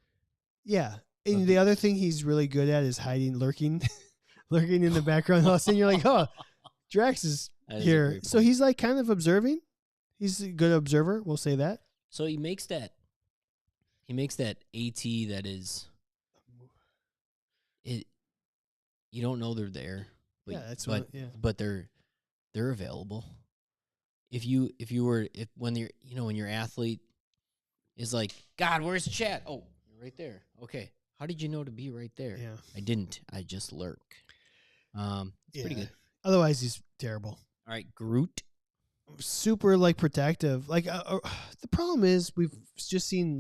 Yeah. And the other thing he's really good at is hiding, lurking in the background. All of a sudden you're like, oh, Drax is here. So he's like kind of observing. He's a good observer. We'll say that. So he makes that AT that is it. You don't know they're there. But, but they're available. When your athlete is like, God, where's Chad? Oh, you're right there. Okay. How did you know to be right there? Yeah. I didn't. I just lurk. It's pretty good. Otherwise, he's terrible. All right, Groot. Super protective. The problem is we've just seen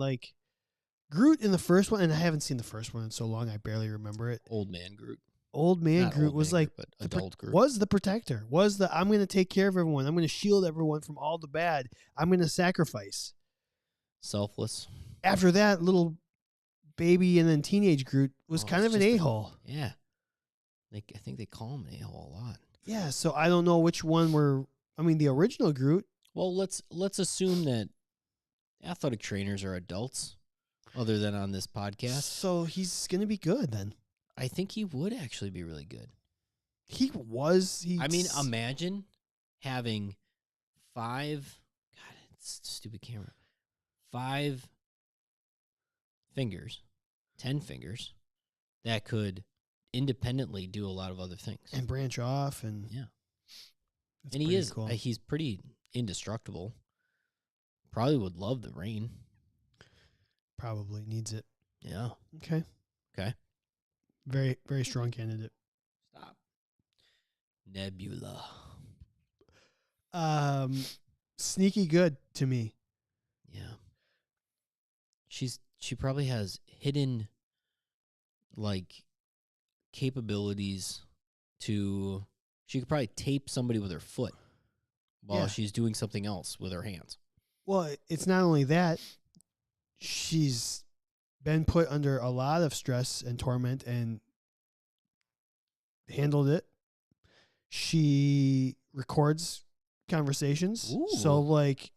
Groot in the first one, and I haven't seen the first one in so long I barely remember it. Old man Groot. Old man Not Groot old was man Groot, but adult Groot. Was the protector. I'm going to take care of everyone. I'm going to shield everyone from all the bad. I'm going to sacrifice. Selfless. After that, little baby and then teenage Groot was kind of an a-hole. Yeah. I think they call him an a-hole a lot. Yeah, so I don't know which one the original Groot. Well, let's assume that athletic trainers are adults, other than on this podcast. So he's going to be good then. I think he would actually be really good. He was. Imagine having 5. God, it's a stupid camera. 5 fingers, 10 fingers that could independently do a lot of other things and branch off and yeah. And he is cool. He's pretty indestructible. Probably would love the rain. Probably needs it. Yeah. Okay. Very, very strong candidate. Stop. Nebula. Sneaky good to me. Yeah. She probably has hidden capabilities to. She could probably tape somebody with her foot while she's doing something else with her hands. Well, it's not only that. She's been put under a lot of stress and torment and handled it. She records conversations. Ooh, so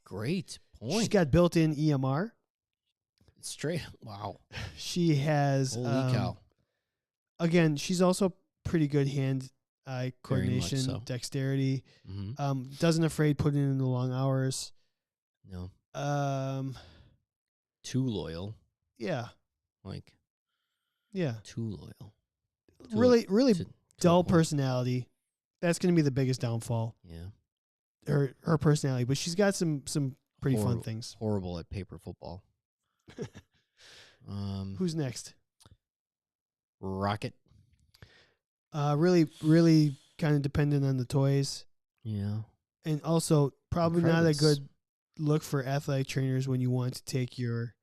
great point. She's got built-in EMR. Straight. Wow. She has holy cow. Again, she's also pretty good hand-eye coordination, so. Dexterity. Mm-hmm. Doesn't afraid putting in the long hours. No. Too loyal. Yeah. Too loyal. Really dull personality. That's going to be the biggest downfall. Yeah. Her personality, but she's got some pretty fun things. Horrible at paper football. Who's next? Rocket. Really, really kind of dependent on the toys. Yeah. And also probably not a good look for athletic trainers when you want to take your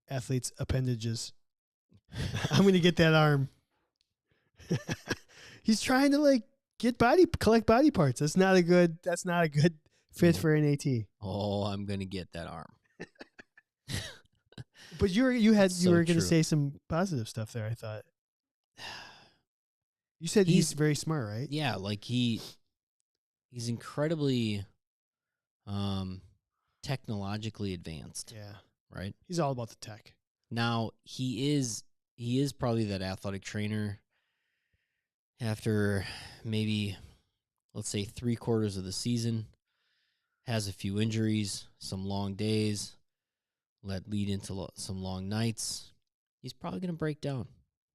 athlete's appendages. I'm going to get that arm. He's trying to collect body parts. That's not a good fit for an AT. Oh, I'm going to get that arm. But you were going to say some positive stuff there, I thought. You said he's very smart, right? Yeah, he's incredibly technologically advanced. Yeah. Right? He's all about the tech. Now, he is probably that athletic trainer after maybe, let's say, 3/4 of the season, has a few injuries, some long days, that lead into some long nights. He's probably going to break down.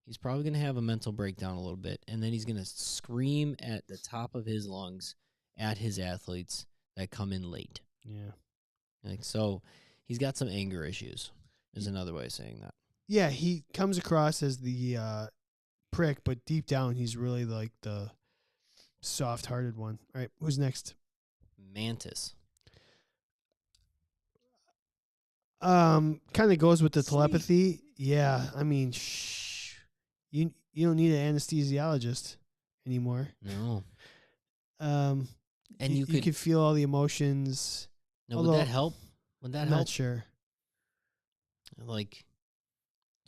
He's probably going to have a mental breakdown a little bit, and then he's going to scream at the top of his lungs at his athletes that come in late. Yeah. So he's got some anger issues, is another way of saying that. Yeah, he comes across as the prick, but deep down he's really the soft-hearted one. All right, who's next? Mantis. Kind of goes with the telepathy. Yeah, I mean, you don't need an anesthesiologist anymore. No. And you could feel all the emotions. No, would that help? Would that help? I'm not sure.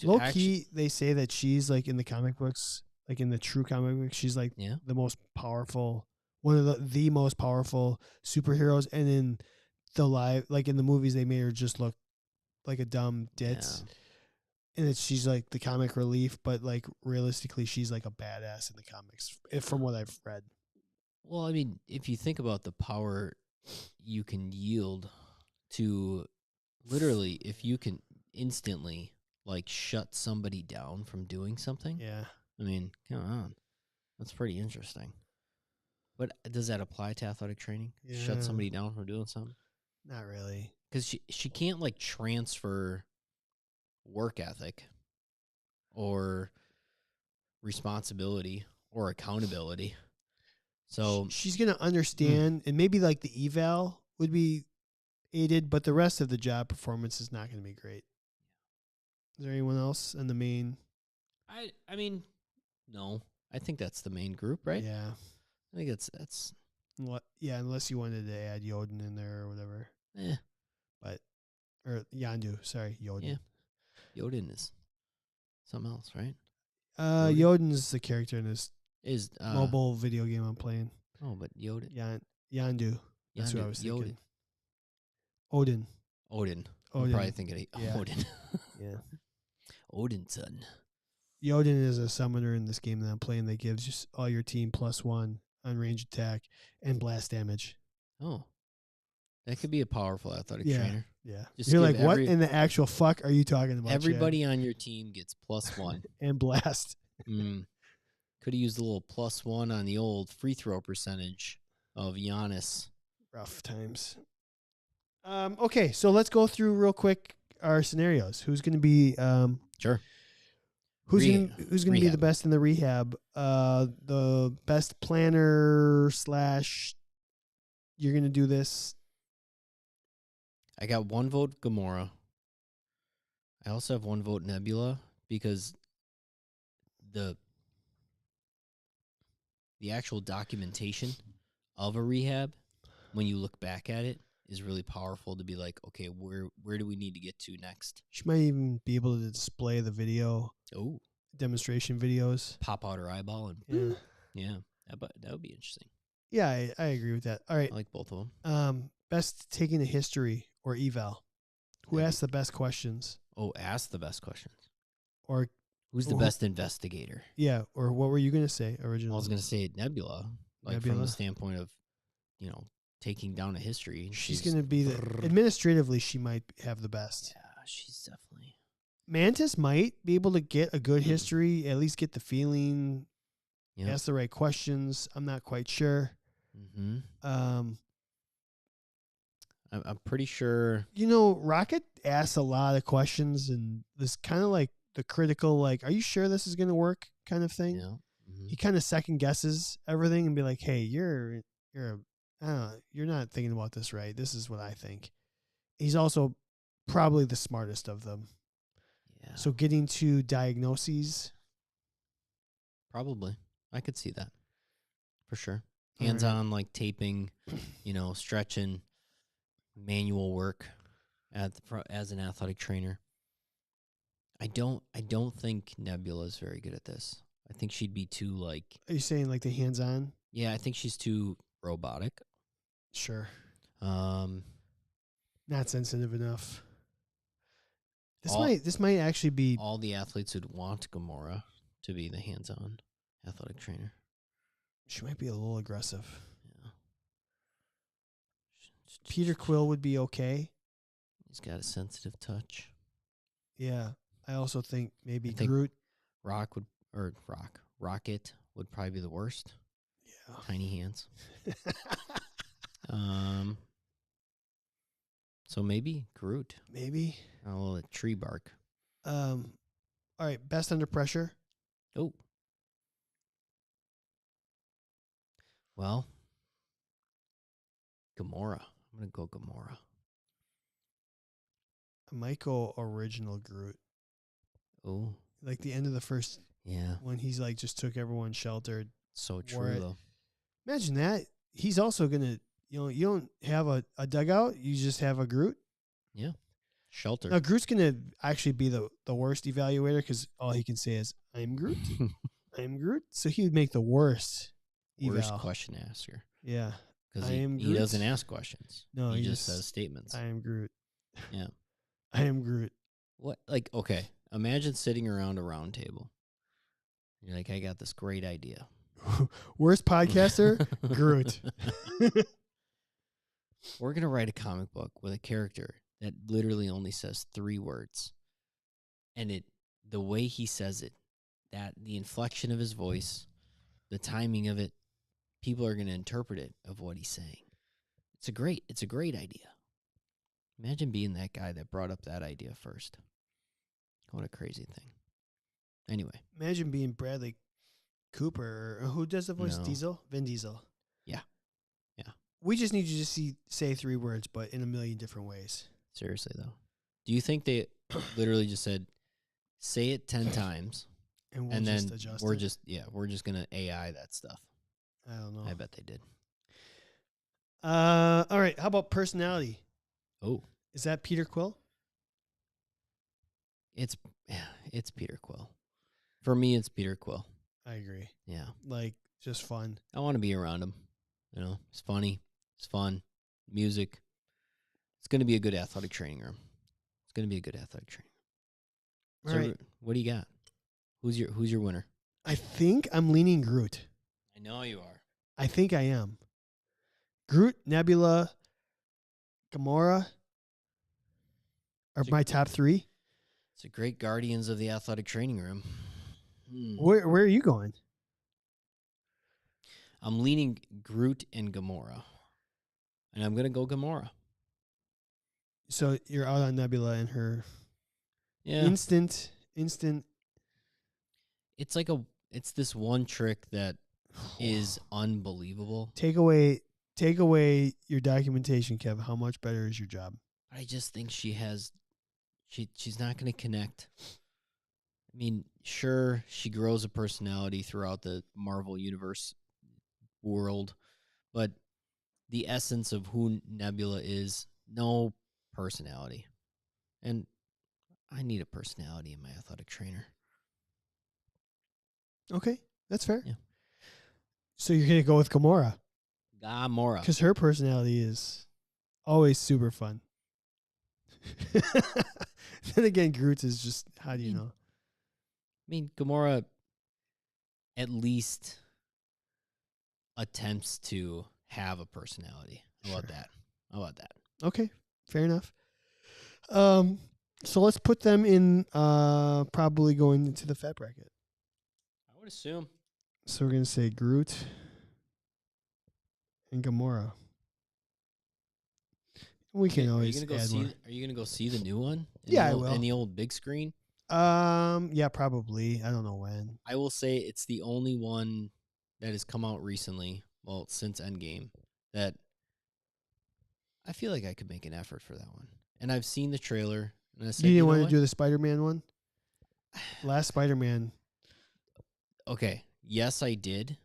Low key, they say that she's in the comic books, like in the true comic book, she's like Yeah. the most powerful, one of the most powerful superheroes. And in the live, like in the movies, they made her just look like a dumb ditz. Yeah. And she's like the comic relief, but like realistically, she's like a badass in the comics, from what I've read. Well, I mean, if you think about the power you can yield to, literally, if you can instantly like shut somebody down from doing something. Yeah. I mean, come on, that's pretty interesting. But does that apply to athletic training? Yeah. Shut somebody down from doing something? Not really. Because she can't like transfer work ethic or responsibility or accountability. So she's going to understand, and maybe like the eval would be aided, but the rest of the job performance is not going to be great. Is there anyone else in the main? I mean, no. I think that's the main group, right? Yeah. I think that's yeah, unless you wanted to add Yoden in there or whatever. Or Yandu, sorry, Yoden. Yeah. Yoden is something else, right? Yoden's the character in this is mobile video game I'm playing. Oh, but Yoden. Yandu. That's what I was thinking. Odin. I'm probably thinking of Odin. Yeah. Odin's son. Yoden is a summoner in this game that I'm playing that gives just all your team +1 on range attack and blast damage. Oh. That could be a powerful athletic trainer. Yeah. Just you're like, what in the actual fuck are you talking about? Everybody on your team gets +1. And blast. Could have used a little +1 on the old free throw percentage of Giannis. Rough times. Okay, so let's go through real quick our scenarios. Who's going to be Sure. Who's going to be the best in the rehab? The best planner / you're going to do this. I got 1 vote Gamora. I also have 1 vote Nebula because the actual documentation of a rehab, when you look back at it, is really powerful to be like, okay, where do we need to get to next? She might even be able to display the video. Oh, demonstration videos. Pop out her eyeball and yeah, that would be interesting. Yeah, I agree with that. All right, I like both of them. Best taking a history or eval. Who asked the best questions? Oh, ask the best questions. Or who's the best investigator? Yeah, or what were you going to say originally? I was going to say Nebula, from the standpoint of, taking down a history. She's going to be administratively, she might have the best. Yeah, she's definitely. Mantis might be able to get a good history, at least get the feeling, ask the right questions. I'm not quite sure. Mm-hmm. I'm pretty sure. Rocket asks a lot of questions, and this kind of like the critical, like, are you sure this is going to work kind of thing? Yeah. Mm-hmm. He kind of second guesses everything and be like, hey, you're not thinking about this right. This is what I think. He's also probably the smartest of them. Yeah. So getting to diagnoses. Probably. I could see that. For sure. Hands-on, like taping, stretching, manual work as an athletic trainer. I don't think Nebula's very good at this. I think she'd be too like. Are you saying like the hands-on? Yeah, I think she's too robotic. Sure. Not sensitive enough. This might actually be all the athletes would want Gamora to be the hands-on athletic trainer. She might be a little aggressive. Yeah. Peter Quill would be okay. He's got a sensitive touch. Yeah. I also think maybe Groot. Rocket would probably be the worst. Yeah. Tiny hands. So maybe Groot. Maybe. A little tree bark. All right. Best under pressure. Oh. Well, Gamora. I'm going to go Gamora. I might go original Groot. Oh. Like the end of the first. Yeah. When he's like just took everyone sheltered. So true, though. Imagine that. He's also going to, you don't have a dugout. You just have a Groot. Yeah. Shelter. Now, Groot's going to actually be the worst evaluator because all he can say is, I'm Groot. I am Groot. So he would make the worst Worst eval. question asker. Yeah. Because I am he Groot. doesn't ask questions. No, he just says statements. I am Groot. Yeah. I am Groot. What? Like, okay, imagine sitting around a round table. You're like, I got this great idea. Worst podcaster, Groot. We're going to write a comic book with a character that literally only says 3 words. And the way he says it, that the inflection of his voice, the timing of it, people are going to interpret it of what he's saying. It's a great idea. Imagine being that guy that brought up that idea first. What a crazy thing. Anyway. Imagine being Bradley Cooper. Or who does the voice? No. Diesel? Vin Diesel. Yeah. We just need you to say 3 words, but in a million different ways. Seriously, though. Do you think they literally just said, say it 10 times, and then adjust we're it? we're just going to AI that stuff? I don't know. I bet they did. All right. How about personality? Oh. Is that Peter Quill? It's Peter Quill. For me, it's Peter Quill. I agree. Yeah. Like, just fun. I want to be around him. You know, it's funny. It's fun. Music. It's going to be a good athletic training room. It's going to be a good athletic training room. All right. What do you got? Who's your winner? I think I'm leaning Groot. I know you are. I think I am. Groot, Nebula, Gamora are my top 3. It's a great Guardians of the athletic training room. Where are you going? I'm leaning Groot and Gamora. And I'm going to go Gamora. So you're out on Nebula and her instant. It's this one trick that is unbelievable. Take away your documentation, Kev. How much better is your job? I just think she's not going to connect. I mean, sure, she grows a personality throughout the Marvel Universe world, but the essence of who Nebula is, no personality. And I need a personality in my athletic trainer. Okay, that's fair. Yeah. So you're going to go with Gamora? Gamora. Because her personality is always super fun. Then again, Groot is just, how do you know? I mean, Gamora at least attempts to have a personality. How about that? Okay, fair enough. So let's put them in probably going into the fat bracket. I would assume. So we're going to say Groot and Gamora. We can always add more. Are you gonna go see the new one? I will. In the old big screen. Yeah, probably. I don't know when. I will say it's the only one that has come out recently, well, since Endgame, that I feel like I could make an effort for that one. And I've seen the trailer, and I said, you didn't want to do the Spider-Man one? Last Spider-Man. Okay. Yes, I did.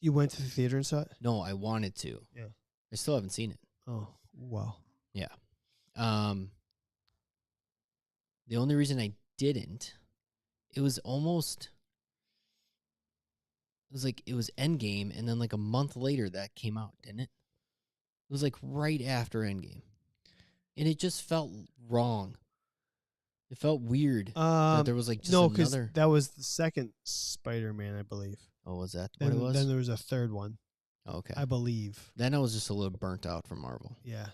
You went to the theater and saw it? No, I wanted to. Yeah. I still haven't seen it. Oh, wow. Yeah. The only reason I didn't, it was Endgame, and then like a month later that came out, didn't it? It was like right after Endgame. And it just felt wrong. It felt weird that there was like just no, because another. that was the second Spider-Man, I believe. Oh, was that Then, what it was? Then there was a third one. Oh, okay. I believe. Then I was just a little burnt out from Marvel. Yeah.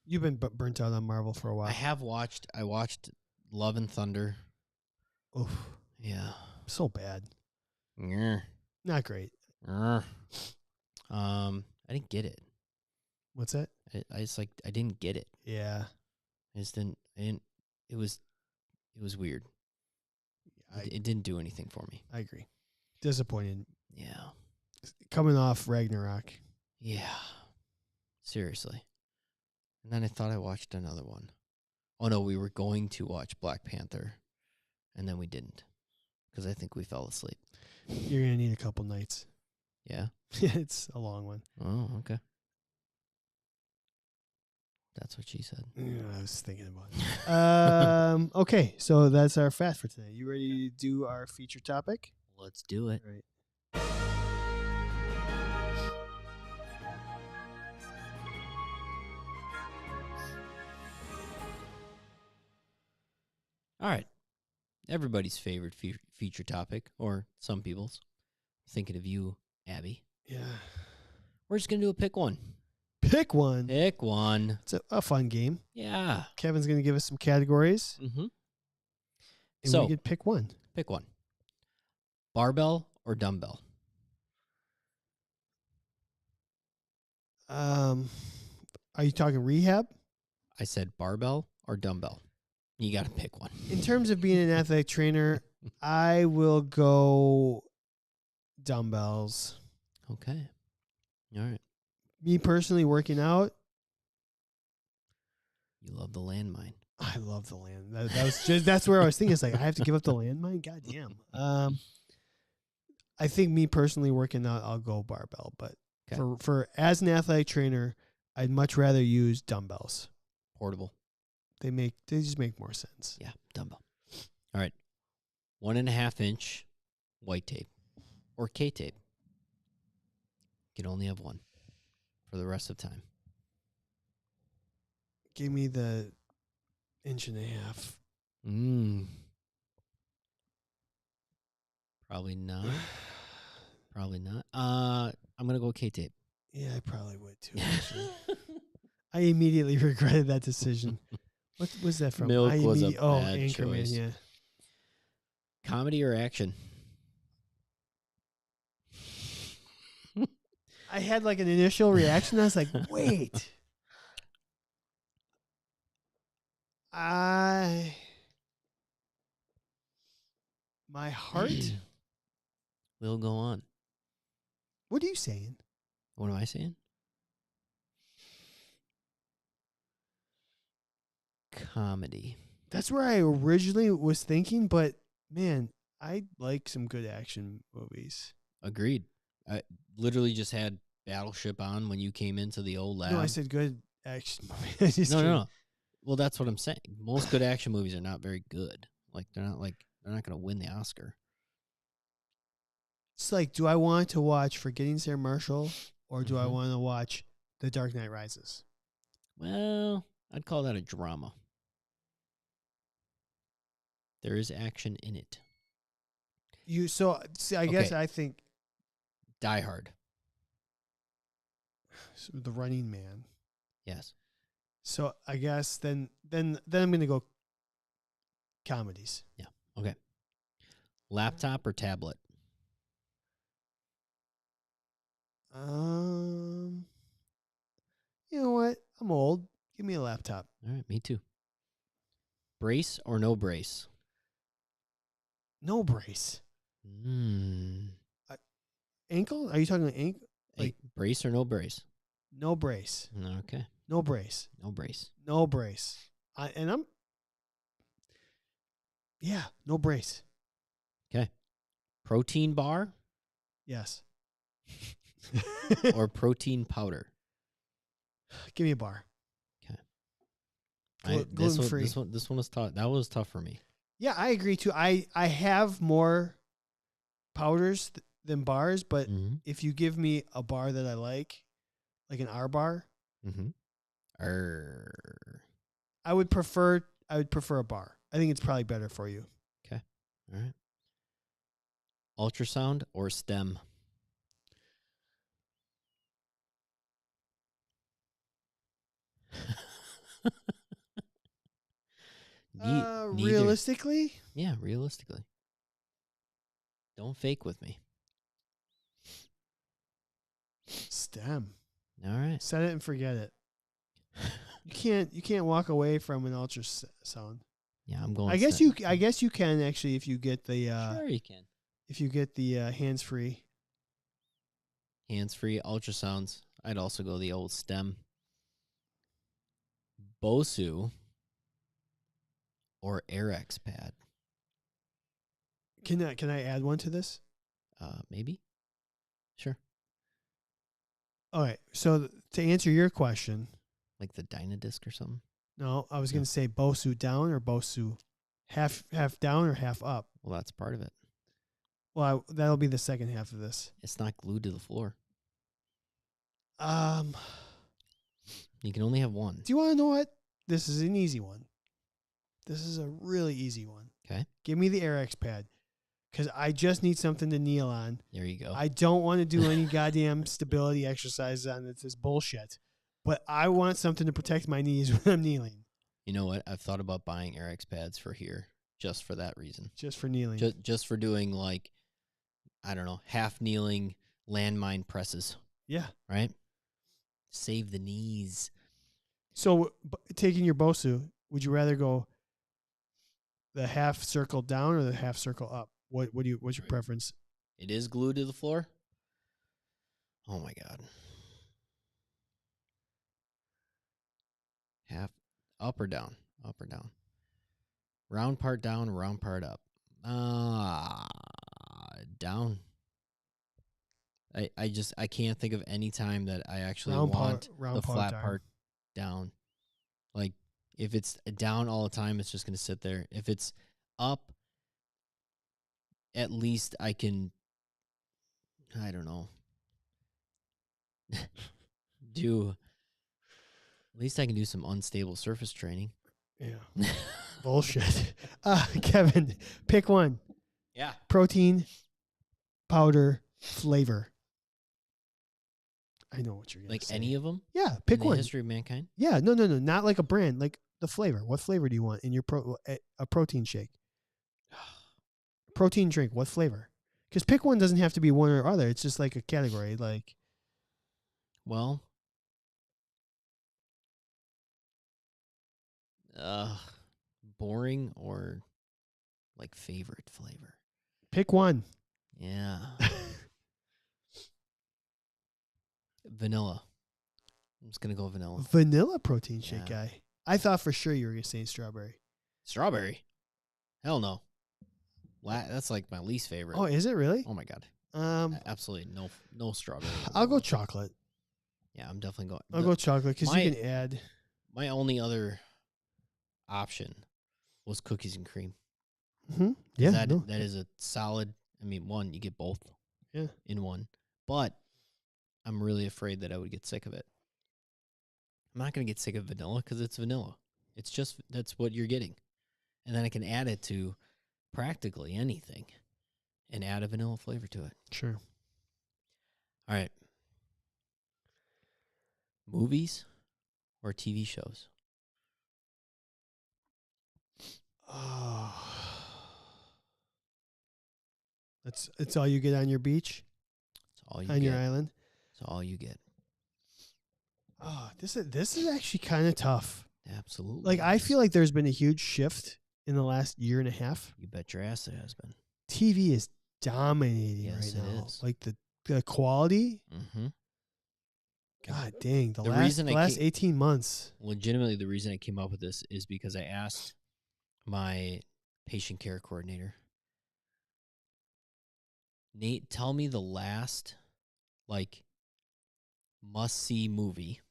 You've been burnt out on Marvel for a while. I watched Love and Thunder. Oof. Yeah. So bad. Yeah. Not great. I didn't get it. What's that? I didn't get it. Yeah. I didn't, it was weird. It didn't do anything for me. I agree. Disappointed. Yeah. Coming off Ragnarok. Yeah. Seriously. And then I thought I watched another one. Oh, no, we were going to watch Black Panther, and then we didn't because I think we fell asleep. You're going to need a couple nights. Yeah? It's a long one. Oh, okay. That's what she said. Yeah, I was thinking about it. Okay, so that's our fat for today. You ready to do our feature topic? Let's do it. All right. All right. Everybody's favorite feature topic, or some people's. Thinking of you, Abby. Yeah. We're just going to do a pick one. Pick one. Pick one. It's a fun game. Yeah. Kevin's going to give us some categories. Mm-hmm. And So, we could pick one. Pick one. Barbell or dumbbell? Are you talking rehab? I said barbell or dumbbell. You got to pick one. In terms of being an athletic trainer, I will go dumbbells. Okay. All right. Me personally, working out. You love the landmine. I love the land. That was just that's where I was thinking. It's like I have to give up the landmine. God damn. I think me personally working out, I'll go barbell. But for as an athletic trainer, I'd much rather use dumbbells. Portable. They just make more sense. Yeah, dumbbell. All right. 1.5 inch white tape or K tape. You can only have one for the rest of time. Give me the 1.5 inches. Probably not. Probably not. I'm gonna go K tape. Yeah, I probably would too. Actually. I immediately regretted that decision. What was that from? Milk was a bad Anchorman, choice. yeah. Comedy or action? I had like an initial reaction. I was like, wait. My heart. Will go on. What are you saying? What am I saying? Comedy. That's where I originally was thinking, but man, I like some good action movies. Agreed. I literally just had Battleship on when you came into the old lab. No, I said good action movies. No. Well, that's what I'm saying. Most good action movies are not very good. They're not going to win the Oscar. It's like, do I want to watch Forgetting Sarah Marshall or do I want to watch The Dark Knight Rises? Well, I'd call that a drama. There is action in it. I think Die Hard. So The Running Man. Yes. So I guess then I'm going to go comedies. Yeah. Okay. Laptop or tablet? You know what? I'm old. Give me a laptop. All right, me too. Brace or no brace? No brace. Ankle? Are you talking ankle? Like brace or no brace? No brace. Okay. No brace. No brace. No brace. No brace. Okay. Protein bar? Yes. Or protein powder? Give me a bar. Okay. Gluten-free. This one was tough. That was tough for me. Yeah, I agree too. I have more powders than bars, but if you give me a bar that I like an R bar, I would prefer a bar. I think it's probably better for you. Okay. All right. Ultrasound or STEM? Realistically? Yeah, realistically. Don't fake with me. STEM. All right. Set it and forget it. You can't walk away from an ultrasound. Yeah, I'm going. I guess you can actually if you get the sure you can. If you get the hands-free ultrasounds. I'd also go the old STEM. BOSU or AirX pad? Can I add one to this? Maybe. Sure. All right. So to answer your question, like the Dynadisc or something. No, I was going to say BOSU down or BOSU half down or half up. Well, that's part of it. Well, that'll be the second half of this. It's not glued to the floor. You can only have one. Do you want to know what? This is an easy one. This is a really easy one. Okay. Give me the AirX pad. Because I just need something to kneel on. There you go. I don't want to do any goddamn stability exercises on this bullshit. But I want something to protect my knees when I'm kneeling. You know what? I've thought about buying AirX pads for here just for that reason. Just for kneeling. Just for doing, like, I don't know, half kneeling landmine presses. Yeah. Right? Save the knees. So, taking your BOSU, would you rather go the half circle down or the half circle up? What's your preference? It is glued to the floor? Oh my God. Half up or down? Up or down? Round part down, round part up. Down. I can't think of any time that I actually want the flat part down. Like, if it's down all the time, it's just going to sit there. If it's up, at least I can, I don't know, at least I can do some unstable surface training. Yeah. Bullshit. Kevin, pick one. Yeah. Protein, powder, flavor. I know what you're going to say. Like any of them? Yeah, pick one. History of mankind? Yeah, no. Not like a brand. Like the flavor. What flavor do you want in your a protein shake? Protein drink. What flavor? Because pick one doesn't have to be one or other. It's just like a category. Like, well, boring or like favorite flavor? Pick one. Yeah. Vanilla. I'm just going to go vanilla. Vanilla protein shake guy. I thought for sure you were going to say strawberry. Strawberry? Hell no. That's like my least favorite. Oh, is it really? Oh my God. Absolutely no strawberry. I'll go chocolate. Yeah, I'm definitely going. I'll go chocolate because you can add. My only other option was cookies and cream. Mm-hmm. Yeah, that is a solid. I mean, one, you get both. Yeah. In one, but I'm really afraid that I would get sick of it. I'm not going to get sick of vanilla because it's vanilla. It's just, that's what you're getting. And then I can add it to practically anything and add a vanilla flavor to it. Sure. All right. Movies or TV shows? Oh. It's all you get on your beach? It's all you on get. Your island? It's all you get. Oh, this is actually kind of tough. Absolutely. Like, I feel like there's been a huge shift in the last year and a half. You bet your ass there has been. TV is dominating right now. Is. Like the quality. Mm-hmm. God dang. The last 18 months. Legitimately, the reason I came up with this is because I asked my patient care coordinator, Nate, tell me the last, like, must-see movie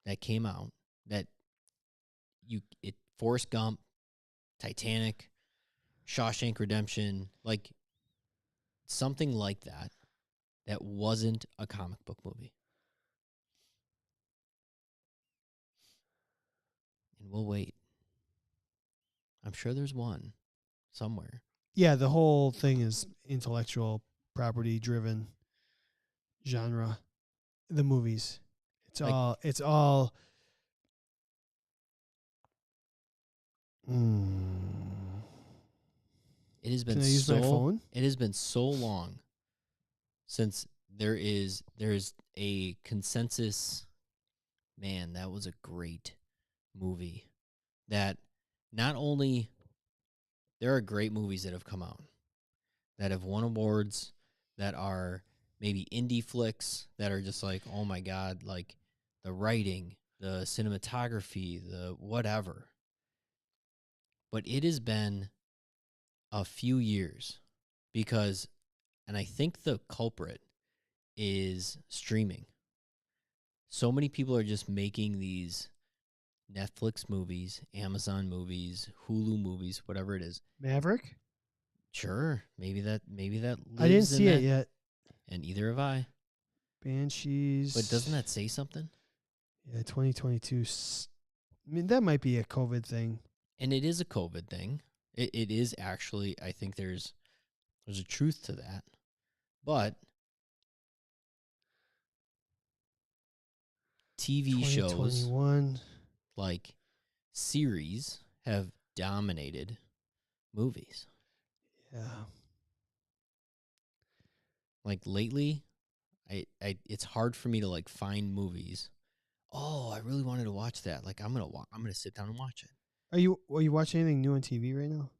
that came out that Forrest Gump, Titanic, Shawshank Redemption, like something like that wasn't a comic book movie. And we'll wait. I'm sure there's one somewhere. Yeah, the whole thing is intellectual property driven genre. The movies. It's all It has been Can I use my phone? It has been so long since there is a consensus. Man, that was a great movie. That not only there are great movies that have come out that have won awards, that are maybe indie flicks that are just like, oh my God, like the writing, the cinematography, the whatever. But it has been a few years because, and I think the culprit is streaming. So many people are just making these Netflix movies, Amazon movies, Hulu movies, whatever it is. Maverick? Sure. Maybe that lives I didn't in see that, it yet. and either have I. Banshees. But doesn't that say something? Yeah, 2022. I mean, that might be a COVID thing. And it is a COVID thing. It is actually, I think there's a truth to that. But TV shows 2021. like series have dominated movies. Yeah. Like lately, it's hard for me to like find movies. Oh, I really wanted to watch that. Like I'm gonna sit down and watch it. Are you watching anything new on TV right now?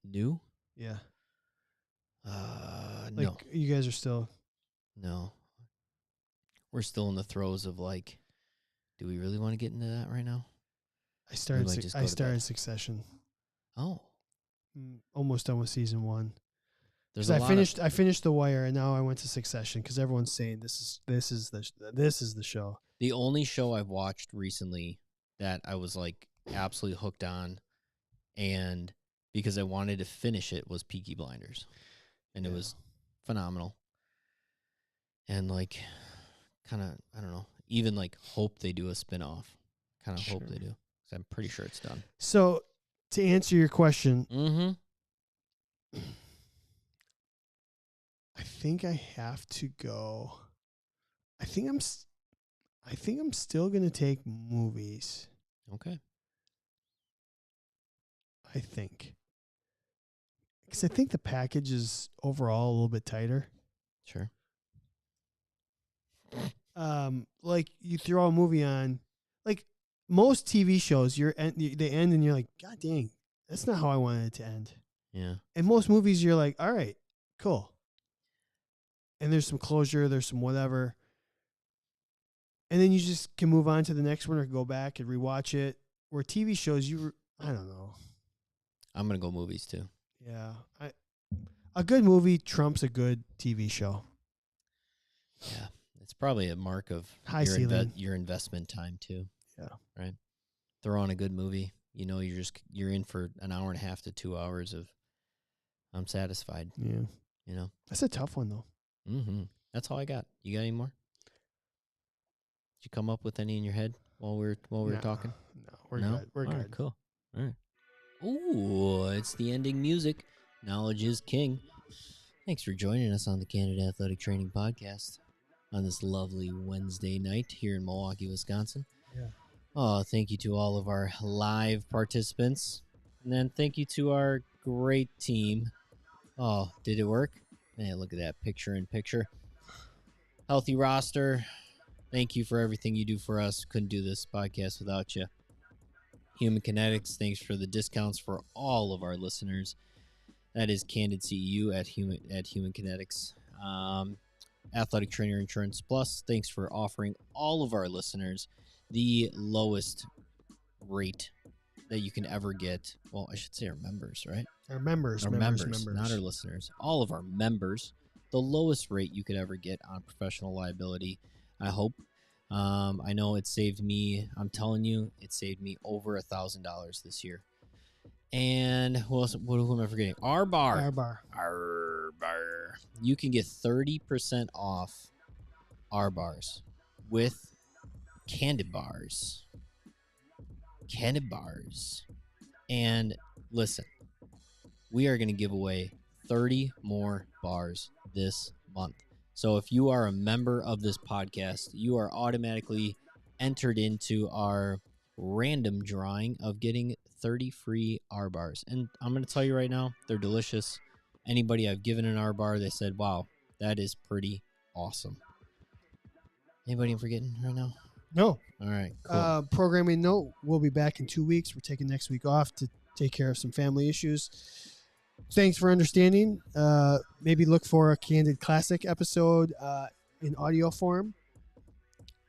New? Yeah. No. You guys are still. No. We're still in the throes of like, do we really want to get into that right now? I started Succession. Oh. Almost done with season 1. There's I finished The Wire and now I went to Succession because everyone's saying this is the show. The only show I've watched recently that I was like absolutely hooked on, and because I wanted to finish it, was Peaky Blinders, and it was phenomenal. And like, kind of, I don't know, even like hope they do a spinoff. Kind of hope they do, because I'm pretty sure it's done. So to answer your question, I think I have to go. I think I'm still gonna take movies. Okay. I think. Because I think the package is overall a little bit tighter. Sure. Like you throw a movie on, like most TV shows, they end and you're like, God dang, that's not how I wanted it to end. Yeah. And most movies, you're like, all right, cool. And there's some closure, there's some whatever. And then you just can move on to the next one or go back and rewatch it. Where TV shows, I don't know. I'm going to go movies too. Yeah. A good movie trumps a good TV show. Yeah. It's probably a mark of your investment time too. Yeah. Right. Throw on a good movie. You know, you're in for an hour and a half to 2 hours of I'm satisfied. Yeah. You know. That's a tough one though. Mm-hmm. That's all I got. You got any more? Did you come up with any in your head while we were talking? No, we're good. We're all good. Right, cool. All right. Ooh, it's the ending music. Knowledge is king. Thanks for joining us on the Candid Athletic Training Podcast on this lovely Wednesday night here in Milwaukee, Wisconsin. Yeah. Oh, thank you to all of our live participants. And then thank you to our great team. Oh, did it work? Man, look at that picture-in-picture. Healthy roster. Thank you for everything you do for us. Couldn't do this podcast without you. Human Kinetics, thanks for the discounts for all of our listeners. That is Candid CEU at Human Kinetics. Athletic Trainer Insurance Plus, thanks for offering all of our listeners the lowest rate that you can ever get. Well, I should say our members, right? Our members, not our listeners. All of our members, the lowest rate you could ever get on professional liability, I hope. I know it saved me, I'm telling you, it saved me over $1,000 this year. And who am I forgetting? Our bar. You can get 30% off our bars with Candid Bars. And listen, we are going to give away 30 more bars this month. So if you are a member of this podcast, you are automatically entered into our random drawing of getting 30 free R bars. And I'm going to tell you right now, they're delicious. Anybody I've given an R bar, they said, wow, that is pretty awesome. Anybody I'm forgetting right now? No. All right, cool. Programming note, we'll be back in 2 weeks. We're taking next week off to take care of some family issues. Thanks for understanding. Maybe look for a Candid Classic episode in audio form.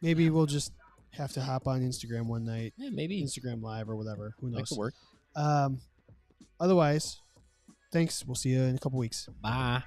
Maybe we'll just have to hop on Instagram one night. Yeah, maybe. Instagram Live or whatever. Who knows? That could work. Otherwise, thanks. We'll see you in a couple weeks. Bye.